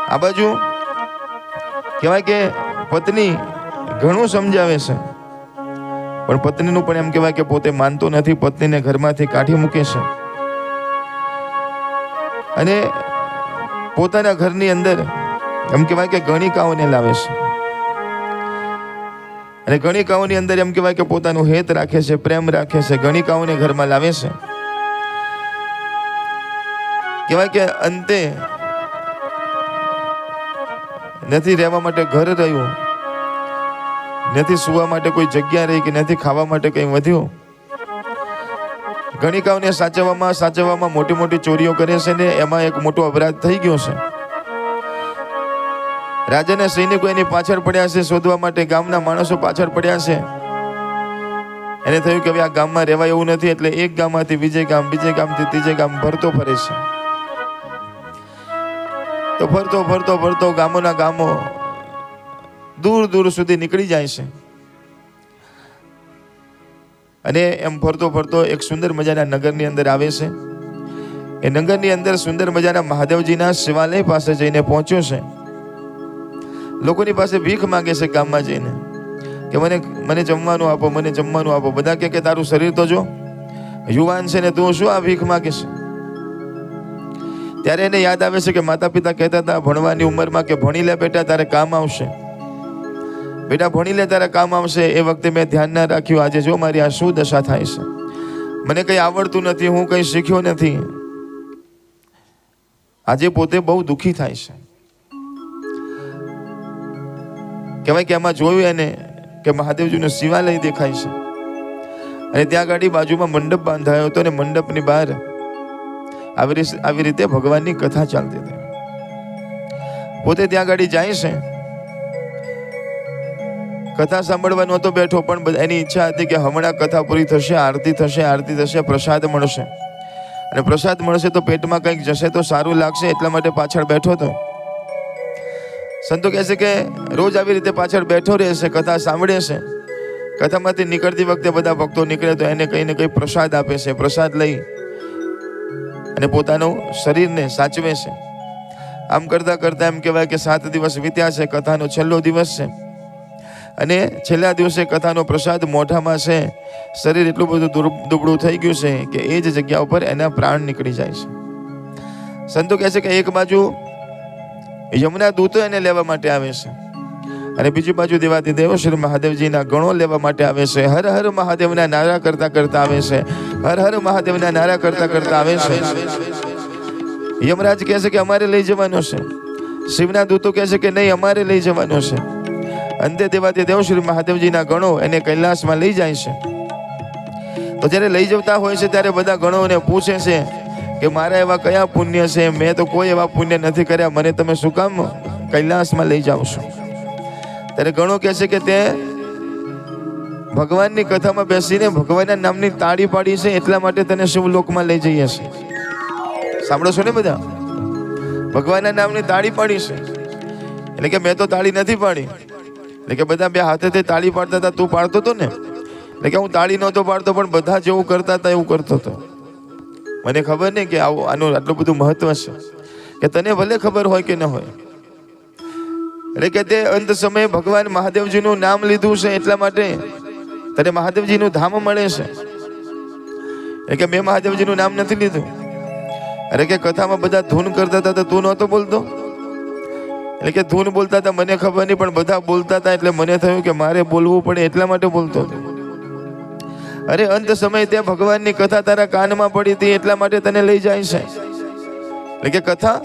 આ બાજુ કહેવાય કે પત્ની ઘણું સમજાવે છે પણ પત્નીનું પણ એમ કહેવાય કે પોતે માનતો નથી, પત્નીને ઘરમાંથી કાઢી મૂકે છે અને પોતાના ઘરની અંદર એમ કહેવાય કે ગણિકાઓને લાવે છે અને ગણિકાઓની અંદર એમ કહેવાય કે પોતાનું હેત રાખે છે, પ્રેમ રાખે છે, ગણિકાઓને ઘરમાં લાવે છે. કહેવાય કે અંતે નથી રહેવા માટે ઘર રહ્યું, નથી સુવા માટે કોઈ જગ્યા રહી, કે નથી ખાવા માટે કંઈ વધ્યું. ગણિકાઓને સાચવવામાં મોટી મોટી ચોરીઓ કરે છે ને એમાં એક મોટો અપરાધ થઈ ગયો છે. રાજાના સૈનિકો એની પાછળ પડ્યા છે શોધવા માટે, ગામના માણસો પાછળ પડ્યા છે. એને થયું કે હવે આ ગામમાં રહેવાય એવું નથી, એટલે એક ગામમાંથી બીજે ગામથી ત્રીજે ગામ ફરતો ફરે છે. તો ફરતો ગામોના ગામો દૂર સુધી નીકળી જાય છે. અને એમ ફરતો એક સુંદર મજાના નગરની અંદર આવે છે. એ નગરની અંદર સુંદર મજાના મહાદેવજીના શિવાલય પાસે જઈને પહોંચ્યો છે. લોકોની પાસે ભીખ માંગે છે ગામમાં જઈને કે મને જમવાનું આપો, મને જમવાનું આપો. બધા કે તારું શરીર તો જો યુવાન છે ને તું શું આ ભીખ માંગે છે? ત્યારે એને યાદ આવે છે કે માતા પિતા કહેતા હતા ભણવાની ઉંમરમાં કે ભણી લે બેટા, તારે કામ આવશે. બેટા ભણી લે, તારા કામ આવશે. એ વખતે મેં ધ્યાન ના રાખ્યું. આજે જો મારી આ શું દશા થાય છે. મને કંઈ આવડતું નથી, હું કંઈ શીખ્યો નથી. આજે પોતે બહુ દુઃખી થાય છે. કહેવાય કે આમાં જોયું એને કે મહાદેવજીનું શિવાલય દેખાય છે અને ત્યાં ગાડી બાજુમાં મંડપ બાંધાયો હતો અને મંડપની બહાર આવી રીતે ભગવાનની કથા ચાલતી હતી. પોતે ત્યાં ગાડી જાય છે, કથા સાંભળવા નહોતો બેઠો, પણ એની ઈચ્છા હતી કે હમણાં કથા પૂરી થશે, આરતી થશે, પ્રસાદ મળશે અને પ્રસાદ મળશે તો પેટમાં કંઈક જશે તો સારું લાગશે, એટલા માટે પાછળ બેઠો હતો. સંતો કહે છે કે રોજ આવી રીતે પાછળ બેઠો રહેશે, કથા સાંભળે છે. કથામાંથી નીકળતી વખતે બધા ભક્તો નીકળે તો એને કંઈ ને કંઈ પ્રસાદ આપે છે. પ્રસાદ લઈ અને પોતાનું શરીરને સાચવે છે. આમ કરતા એમ કહેવાય કે 7 દિવસ વીત્યા છે. કથાનો છેલ્લો દિવસ છે અને છેલ્લા દિવસે કથાનો પ્રસાદ મોઢામાં છે. શરીર એટલું બધું દુબળું થઈ ગયું છે કે એ જ જગ્યા ઉપર એના પ્રાણ નીકળી જાય છે. સંતો કહે છે કે એક બાજુ યમુના દૂતો એને લેવા માટે આવે છે અને બીજી બાજુ દેવાધિદેવ શ્રી મહાદેવજીના ગણો લેવા માટે આવે છે. હર હર મહાદેવના નારા કરતા આવે છે. હર હર મહાદેવના નારા કરતા આવે છે. યમરાજ કહે છે કે અમારે લઈ જવાનો છે. શિવના દૂતો કહે છે કે નહીં, અમારે લઈ જવાનો છે. અંતે દેવાધિદેવ શ્રી મહાદેવજીના ગણો એને કૈલાસમાં લઈ જાય છે. તો જ્યારે લઈ જતા હોય છે ત્યારે બધા ગણોને પૂછે છે કે મારા એવા કયા પુણ્ય છે? મેં તો કોઈ એવા પુણ્ય નથી કર્યા, મને તમે શું કામ કૈલાસમાં લઈ જાઓ છો? ત્યારે ગણો કહે છે કે તે ભગવાનની કથામાં બેસીને ભગવાનના નામની તાળી પાડી છે, એટલા માટે તને શિવલોકમાં લઈ જઈએ છે. સાંભળો છો ને બધા? ભગવાનના નામની તાળી પાડી છે એટલે કે મેં તો તાળી નથી પાડી. એટલે કે બધા બે હાથેથી તાળી પાડતા હતા, તું પાડતો હતો ને? એટલે કે હું તાળી નહોતો પાડતો, પણ બધા જેવું કરતા હતા એવું કરતો હતો. મને ખબર નહીં કે આનું આટલું બધું મહત્વ છે કે તને ભલે ખબર હોય કે ન હોય. એટલે કે તે અંત સમયે ભગવાન મહાદેવજીનું નામ લીધું છે એટલા માટે તને મહાદેવજીનું ધામ મળે છે. એટલે કે મેં મહાદેવજીનું નામ નથી લીધું. અરે કે કથામાં બધા ધૂન કરતા હતા તો તું નહોતો બોલતો? એટલે કે ધૂન બોલતા હતા મને ખબર નહીં, પણ બધા બોલતા હતા એટલે મને થયું કે મારે બોલવું પડે, એટલા માટે બોલતો હતો. અરે અંત સમયે તે ભગવાનની કથા તારા કાનમાં પડી હતી એટલા માટે તને લઈ જાય છે. એટલે કે કથા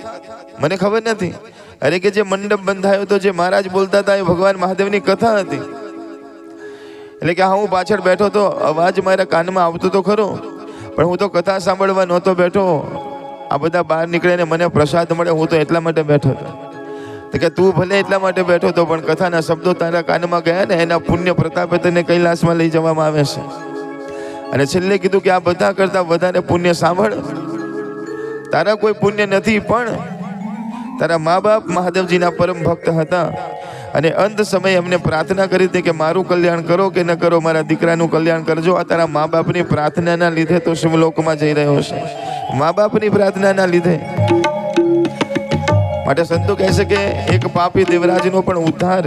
મને ખબર નથી. અરે કે જે મંડપ બંધાયો તો જે મહારાજ બોલતા હતા એ ભગવાન મહાદેવની કથા હતી. એટલે કે હા, હું પાછળ બેઠો તો અવાજ મારા કાનમાં આવતો તો ખરો, પણ હું તો કથા સાંભળવા નહોતો બેઠો. આ બધા બહાર નીકળીને મને પ્રસાદ મળે, હું તો એટલા માટે બેઠો હતો. તો કે તું ભલે એટલા માટે બેઠો હતો, પણ કથાના શબ્દો તારા કાનમાં ગયા ને એના પુણ્ય પ્રતાપે તને કૈલાસમાં લઈ જવામાં આવે છે. અને છેલ્લે કીધું કે આ બધા કરતા વધારે પુણ્ય સાંભળ. તારા કોઈ પુણ્ય નથી, પણ તારા મા બાપ મહાદેવજીના પરમ ભક્ત હતા અને અંત સમયે એમને પ્રાર્થના કરી હતી કે મારું કલ્યાણ કરો કે ન કરો, મારા દીકરાનું કલ્યાણ કરજો. આ તારા મા બાપની પ્રાર્થનાના લીધે તો શિવલોકમાં જઈ રહ્યો છે. મા બાપની પ્રાર્થનાના લીધે. માટે સંતો કહે છે કે એક પાપી દેવરાજનો પણ ઉદ્ધાર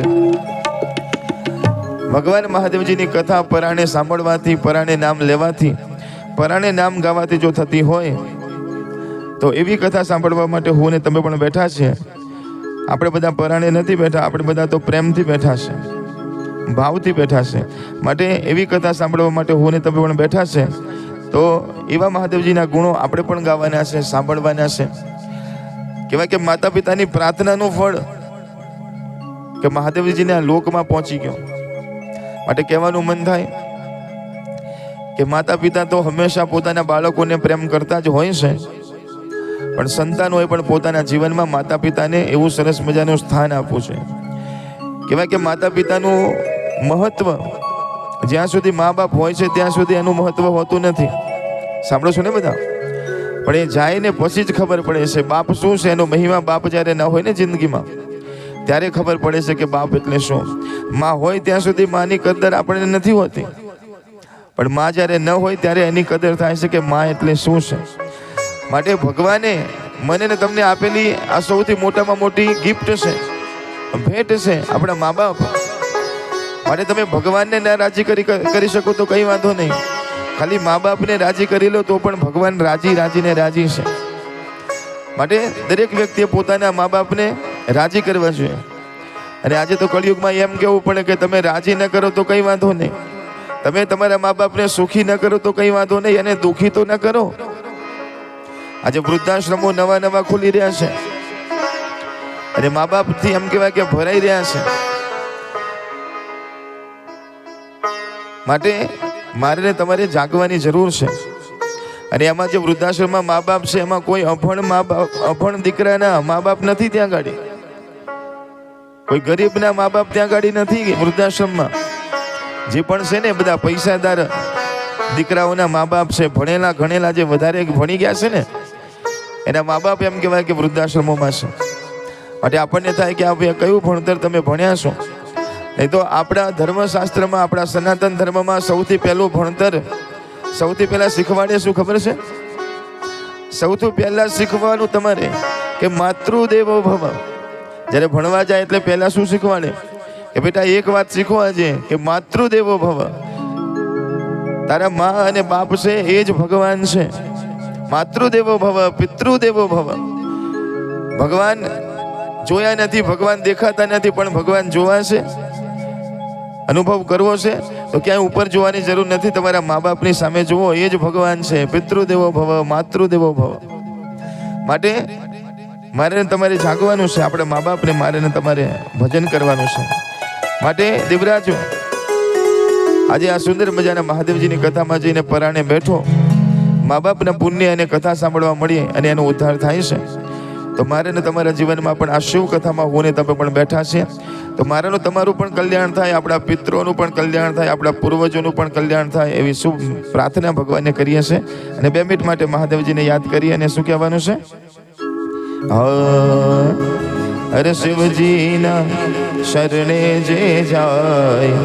ભગવાન મહાદેવજીની કથા પરાણે સાંભળવાથી, પરાણે નામ લેવાથી, પરાણે નામ ગાવાથી જો થતી હોય તો એવી કથા સાંભળવા માટે હું ને તમે પણ બેઠા છે. આપણે બધા પરાણે નથી બેઠા, આપણે બધા તો પ્રેમથી બેઠા છે, ભાવથી બેઠા છે. માટે એવી કથા સાંભળવા માટે હું ને તમે પણ બેઠા છે. તો એવા મહાદેવજીના ગુણો આપણે પણ ગાવાના છે, સાંભળવાના છે. કહેવાય કે માતા પિતાની પ્રાર્થનાનું ફળ કે મહાદેવજીના લોકમાં પહોંચી ગયો. માટે કહેવાનું મન થાય કે માતા પિતા તો હંમેશા પોતાના બાળકોને પ્રેમ કરતા જ હોય છે, પણ સંતાનોએ પણ પોતાના જીવનમાં માતા પિતાને એવું સરસ મજાનું સ્થાન આપવું છે. કહેવાય કે માતા પિતાનું મહત્વ જ્યાં સુધી મા બાપ હોય છે ત્યાં સુધી એનું મહત્વ હોતું નથી. સાંભળો છો ને બધા? પણ એ જાય ને પછી જ ખબર પડે છે બાપ શું છે, એનો મહિમા. બાપ જ્યારે ન હોય ને જિંદગીમાં ત્યારે ખબર પડે છે કે બાપ એટલે શું. માં હોય ત્યાં સુધી માની કદર આપણને નથી હોતી, પણ માં જ્યારે ન હોય ત્યારે એની કદર થાય છે કે માં એટલે શું છે. માટે ભગવાને મને ને તમને આપેલી આ સૌથી મોટામાં મોટી ગિફ્ટ છે, ભેટ છે આપણા મા બાપ. માટે તમે ભગવાનને ના રાજી કરી શકો તો કંઈ વાંધો નહીં, ખાલી મા બાપને રાજી કરી લો તો પણ ભગવાન રાજીને રાજી છે. માટે દરેક વ્યક્તિએ પોતાના મા બાપને રાજી કરવા જોઈએ. અને આજે તો કળિયુગમાં એમ કહેવું પડે કે તમે રાજી ન કરો તો કંઈ વાંધો નહીં, તમે તમારા મા બાપને સુખી ન કરો તો કંઈ વાંધો નહીં, અને દુઃખી તો ન કરો. આજે વૃદ્ધાશ્રમો નવા ખુલી રહ્યા છે અને મા બાપથી એમ કહેવાય કે ભરાઈ રહ્યા છે. માટે મારે ને તમારે જાગવાની જરૂર છે. અને એમાં જે વૃદ્ધાશ્રમમાં મા બાપ છે એમાં કોઈ અભણ દીકરાના મા બાપ નથી. ત્યાં ગાડી કોઈ ગરીબના મા બાપ ત્યાં ગાડી નથી વૃદ્ધાશ્રમમાં. જે પણ છે ને બધા પૈસાદાર દીકરાઓના મા બાપ છે, ભણેલા ગણેલા જે વધારે ભણી ગયા છે ને એના મા બાપ એમ કહેવાય કે વૃદ્ધાશ્રમોમાં છે. માટે આપણને થાય કે આ ભાઈ કયું ભણતર તમે ભણ્યા છો? નહીં તો આપણા ધર્મશાસ્ત્રમાં, આપણા સનાતન ધર્મમાં સૌથી પહેલું ભણતર સૌથી પહેલા શીખવાડે શું ખબર છે? સૌથી પહેલા શીખવાનું તમારે કે માતૃદેવો ભવ. જ્યારે ભણવા જાય એટલે પહેલા શું શીખવાડે કે બેટા એક વાત શીખવા છે કે માતૃદેવો ભવ. તારા મા અને બાપ છે એ જ ભગવાન છે. માતૃદેવો ભવ, પિતૃદેવો ભવ. ભગવાન જોયા નથી, ભગવાન દેખાતા નથી, પણ ભગવાન જોવા છે, અનુભવ કરવો છે તો ક્યાંય ઉપર જોવાની જરૂર નથી. તમારા મા બાપની સામે જુઓ, એ જ ભગવાન છે. પિતૃદેવો ભવ, માતૃદેવો ભવ. માટે મારે ને તમારે જાગવાનું છે. આપણે મા બાપને મારે ને તમારે ભજન કરવાનું છે. માટે દેવરાજો આજે આ સુંદર મજાના મહાદેવજીની કથામાં જઈને પરાણે બેઠો, મા બાપના પુણ્ય અને કથા સાંભળવા મળી અને એનો ઉદ્ધાર થાય છે. તો મારે ને તમારા જીવનમાં પણ આ શિવ કથામાં હું ને તમે પણ બેઠા છે, તો મારાનું તમારું પણ કલ્યાણ થાય, આપણા પિતૃઓનું પણ કલ્યાણ થાય, આપણા પૂર્વજોનું પણ કલ્યાણ થાય એવી શુભ પ્રાર્થના ભગવાનને કરીએ છીએ. અને 2 મિનિટ માટે મહાદેવજીને યાદ કરીએ અને શું કહેવાનું છે? અરે શિવજીના શરણે જે જાય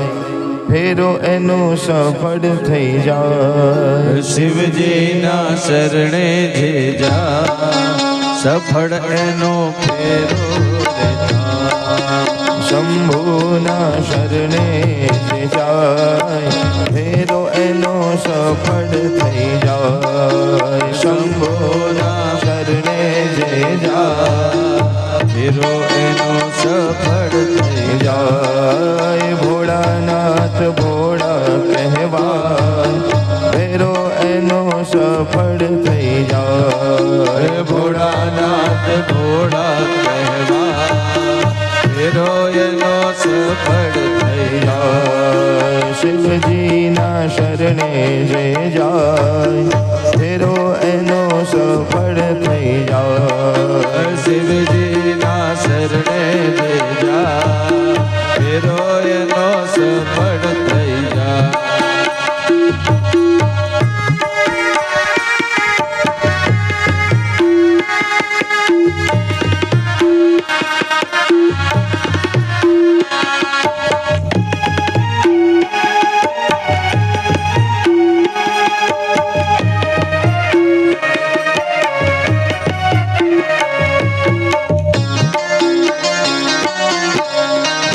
ફેરો એનું સફળ થઈ જાય. શિવજીના શરણે જે જા સફળ એનો ફેરો રહેતા. શંભુના શરણે જે જાય ફેરો એનો સફળ થઈ જાય. શંભુના શરણે જે જાય ફેરો એનો સફળ થઈ જાય. ભોળાનાથ ભોળા કહેવાય ફેરો એનો સફળ થઈ જાય. ભોળાનાથ ભોળા કહેવા ફેરો એનો સફળ થઈ જાય. શિવજીના શરણે જે જાય ફેરો એનો સફળ થઈ જાય. શિવજીના શરણે જે જા ફેરો એનો સફળ થઈ જાય.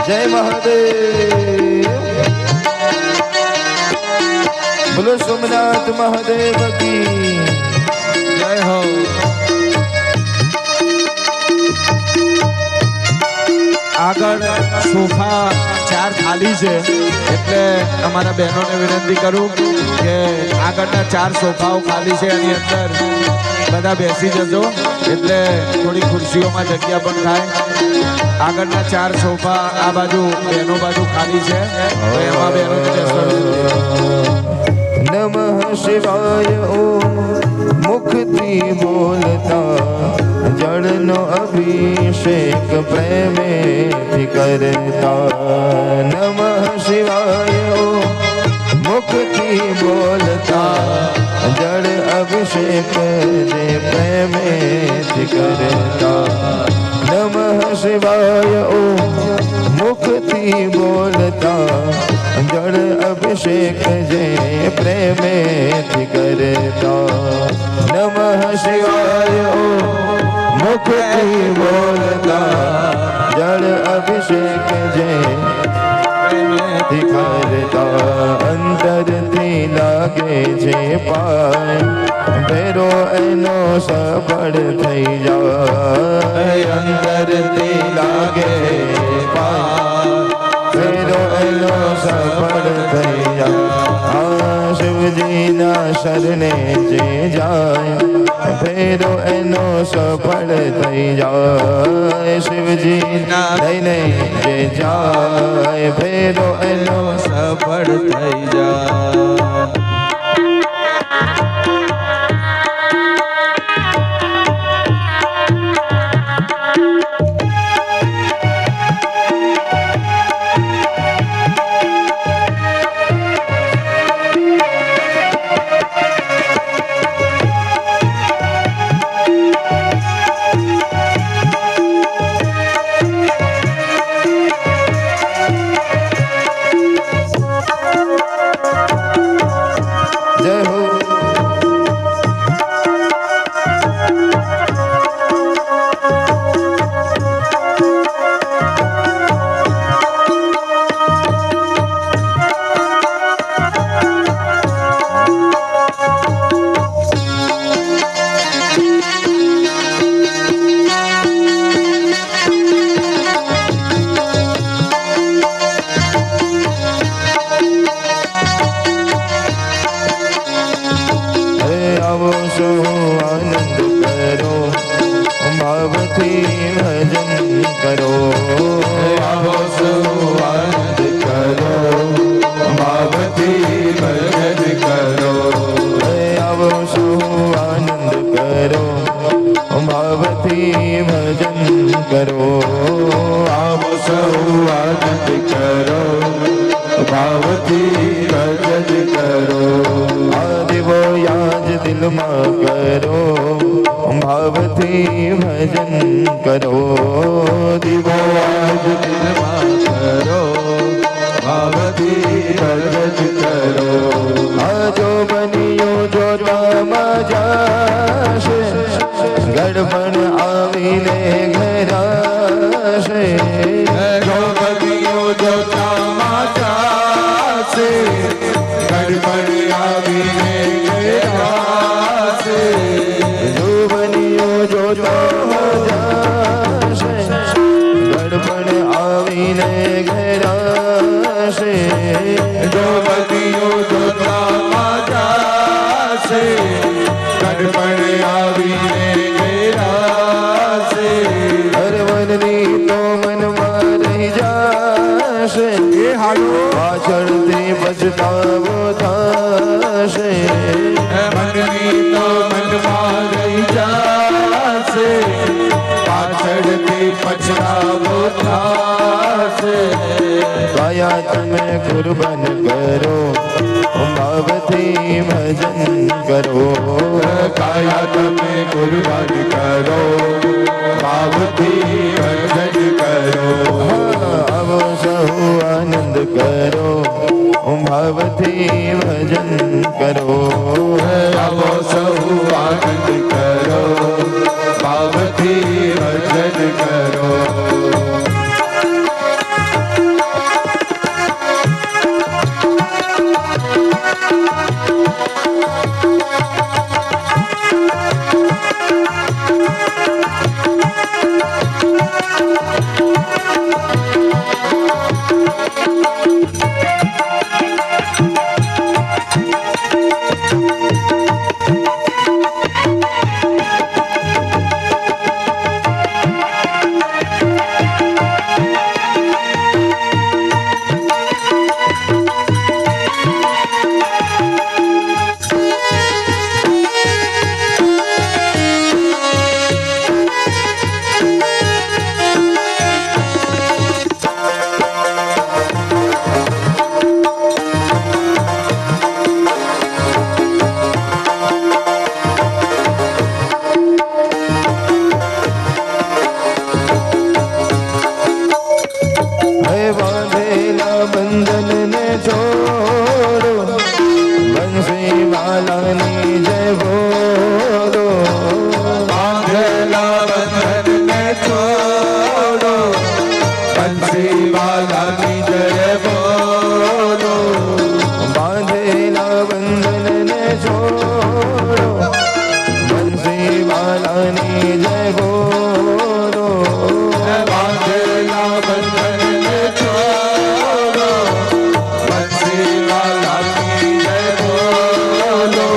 જય મહાદેવ. બોલો સોમનાથ મહાદેવ કી જય હો. આગળ સોફા 4 ખાલી છે, એટલે અમારા બહેનોને વિનંતી કરું કે આગળના 4 સોફાઓ ખાલી છે, એની અંદર બધા બેસી જજો એટલે થોડી ખુરશીઓમાં જગ્યા પણ થાય. આગળના 4 સોફા આ બાજુ બેનો બાજુ ખાલી છે તો એમાં બેનોને બેસવા વિનંતી. નમઃ શિવાય ઓમ મુખથી બોલતા જળનો અભિષેક પ્રેમેથી કરતા. નમઃ શિવાય ઓમ મુખથી બોલતા જળ અભિષેક જે પ્રેમેથી કરતા. નમઃ શિવાય ઓમ મુખથી બોલતા જળ અભિષેક જે પ્રેમેથી કરતા. નમઃ શિવાય ઓમ મુખથી બોલતા જળ અભિષેક જે પ્રેમેથી કરતા. અંતરથી લાગે છે પાય ભેરો એનો સફળ થઈ જાય. અંતરથી લાગે પાય ભેરો એનો સફળ થઈ જાય. શિવજીના શરણે જે જાય ભેરો એનો સફળ થઈ જાય. શિવજીના લઈને જે જાય ભેરો એનો સફળ થઈ જાય. જય હો. આવો સો આનંદ કરો ભાવથી ભજન કરો. આવો સો આનંદ કરો ભાવથી ભજન કરો. આવો સો આનંદ કરો ભાવથી ભજન કરો. આવો સો આનંદ કરો ભાવથી ભજન કરો. આદિવો યાદ દિલમાં કરો ભાવથી ભજન કરો. દિવો યાદ દિલમાં કરો ભાવથી ભજન કરો. આજો બન્યો જોવામાં જાશે ગડબડ આવીને ઘરાશે. જો બન્યો જોવામાં જાશે ગડબડ આવીને ઘરાશે. જો બન્યો જોવામાં જાશે ગડબડ આવીને ઘરાશે. જો બન્યો જોવામાં જાશે ગડબડ આવીને ઘેરાશે. હરવનની તો મનમાં રહી જાશે એ હાલો પાછળથી પછતાવો થશે. મનની તો મનમાં રહી જાશે પાછળથી પછતાવો થશે. કાયા તમે કુરબાન કરો ભાવથી ભજન કરો. કાયા તમે કુરબાન કરો ભાવથી ભજન કરો. આવો સહુ આનંદ કરો ભાવથી ભજન કરો. આવો સહુ આનંદ કરો ભાવથી ભજન કરો. જય બોલો બાંધેલા બંધનને છોડો બંસીવાલા કી જય બોલો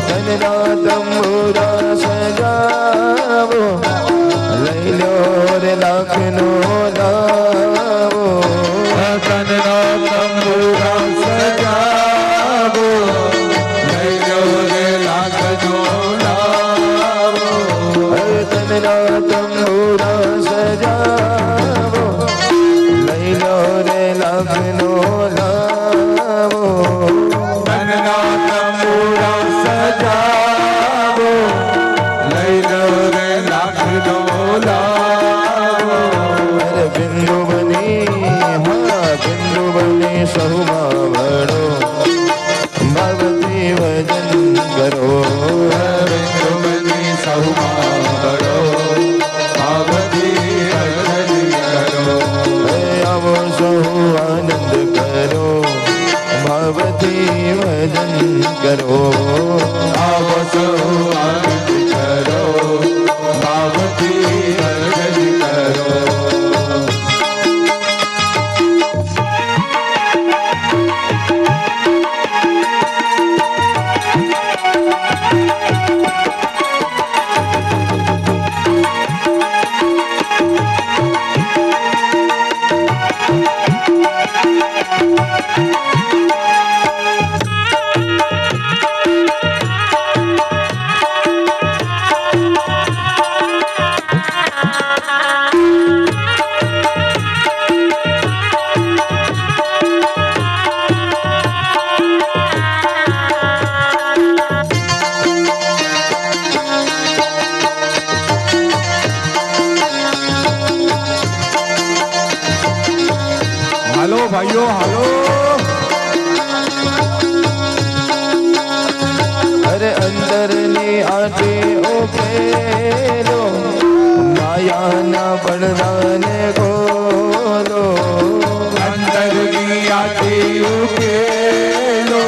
ધનના તંબુરા સજાવો લઈ લો રે લાખનો લાવો ધનના તંબુરા સજાવો લઈ લો રે લાખનો લાવો ધનના તંબુરા સજાવો લઈ લો રે લાખનો લાવો ધનના તંબુરા સજાવો લઈ લો રે લાખનો લાવો અરે બિંદુ બની હા બિંદુ બની સહુમાં વડો ભગવતી ભજન કરો બિંદુમની સહુમાં બળો ભાવથી ભજન કરો હે આવો સહુ આનંદ કરો ભાવથી ભજન કરો આવો સૌ આનંદ કરો ભાવથી ભજન કરો હાલો ભાઈઓ હાલો અરે અંદરની આટી ઉકેલો માયાના પડદાને ખોલો અંદરની આટી ઉકેલો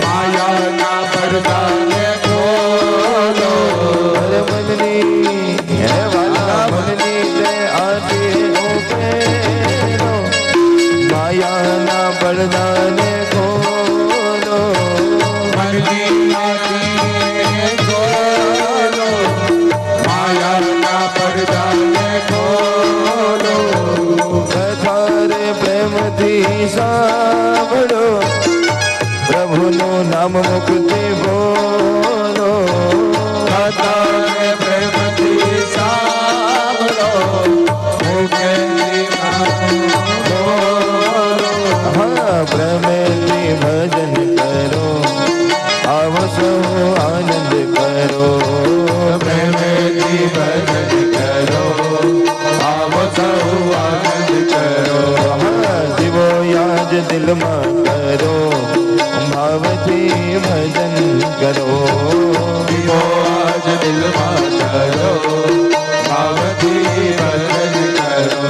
માયાના પડદાને ખોલો અરે મનની હે વાલા મનની તે આટી ઉકેલો માયાના પડદાને ખોલો મનની આટીને ખોલો માયાના પડદાને ખોલો કથારે પ્રેમથી સાંભળો પ્રભુનું નામ મુક્તિ બોલો કથાને પ્રેમથી સાંભળો મુખેથી બોલો હા પ્રેમેથી ભજન કરો આવો સૌ આનંદ કરો પ્રેમેથી ભજન કરો આવો સૌ આનંદ કરો હા જીવો યાદ દિલમાં કરો ભાવથી ભજન કરો દીવો આજ દિલમાં કરો ભાવથી ભજન કરો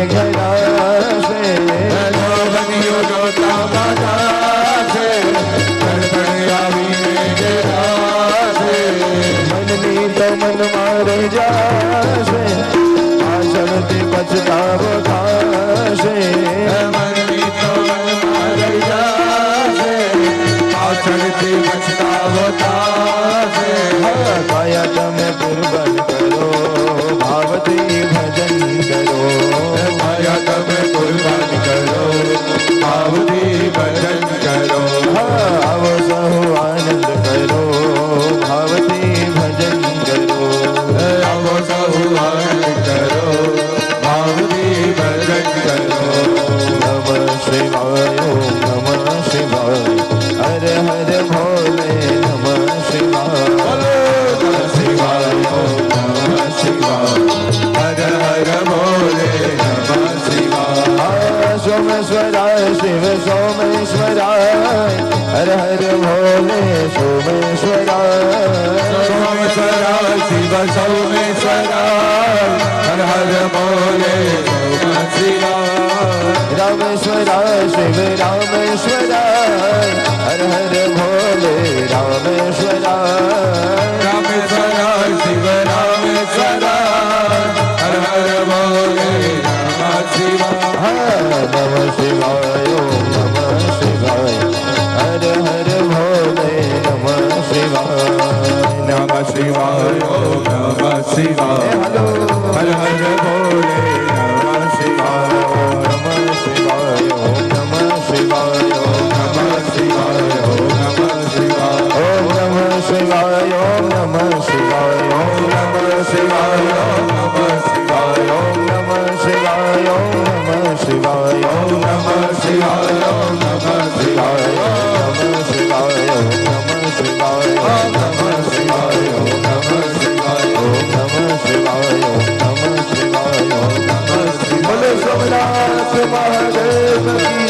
ઘરાશે બન્યો જો રસ્તામાં જાશે ધડધડ આવીને જે રાશે મનની તો મનમાં રહી જાશે પાછળથી પછતાવો થાશે મનની તો મનમાં રહી જાશે પાછળથી પછતાવો થાશે કાયા તમે કુરબાન કરો ભાવથી ભજન કરો માયા તમે કુરબાન કરો ભાવથી ભજન કરો આવો સહુ આનંદ કરો ભાવથી ભજન કરો આવો સહુ આનંદ કરો ભાવથી ભજન કરો નમઃ શિવાય ઓમ નમઃ શિવાય હર હર ભોલે નમઃ શિવાય નમઃ શિવાય ઓમ નમઃ શિવાય હર હર ભોલે નમઃ શિવાય સોમેશ્વરાય શિવ સોમેશ્વરાય હર હર ભોલે સોમેશ્વરાય સોમેશ્વરાય શિવ સોમેશ્વરાય હર હર ભોલે નમઃ શિવાય રામેશ્વરાય શિવ રામેશ્વરાય હર હર ભોલે રામેશ્વરાય રામેશ્વરાય શિવ રામેશ્વરાય હર હર ભોલે નમઃ શિવાય નમઃ શિવાય ઓમ નમઃ શિવાય હર હર ભોલે નમઃ શિવાય નમઃ શિવાય ઓમ નમઃ શિવાય હર હર ભોલે નમઃ શિવાય નમઃ શિવાય ઓમ નમઃ શિવાય ઓમ નમઃ શિવાય ઓમ નમઃ શિવાય ઓમ નમઃ શિવાય ઓમ નમઃ શિવાય ઓમ નમઃ શિવાય ઓમ નમઃ શિવાય ઓમ નમઃ શિવાય ઓમ નમઃ શિવાય ઓમ નમઃ શિવાય ઓમ નમઃ શિવાય નમઃ શિવાય ઓમ નમઃ શિવાય ઓમ નમઃ શિવાય ઓમ નમઃ શિવાય ઓમ નમઃ શિવાય ઓમ નમઃ શિવાય ઓમ નમઃ શિવાય બોલો સોમનાથ મહાદેવ કી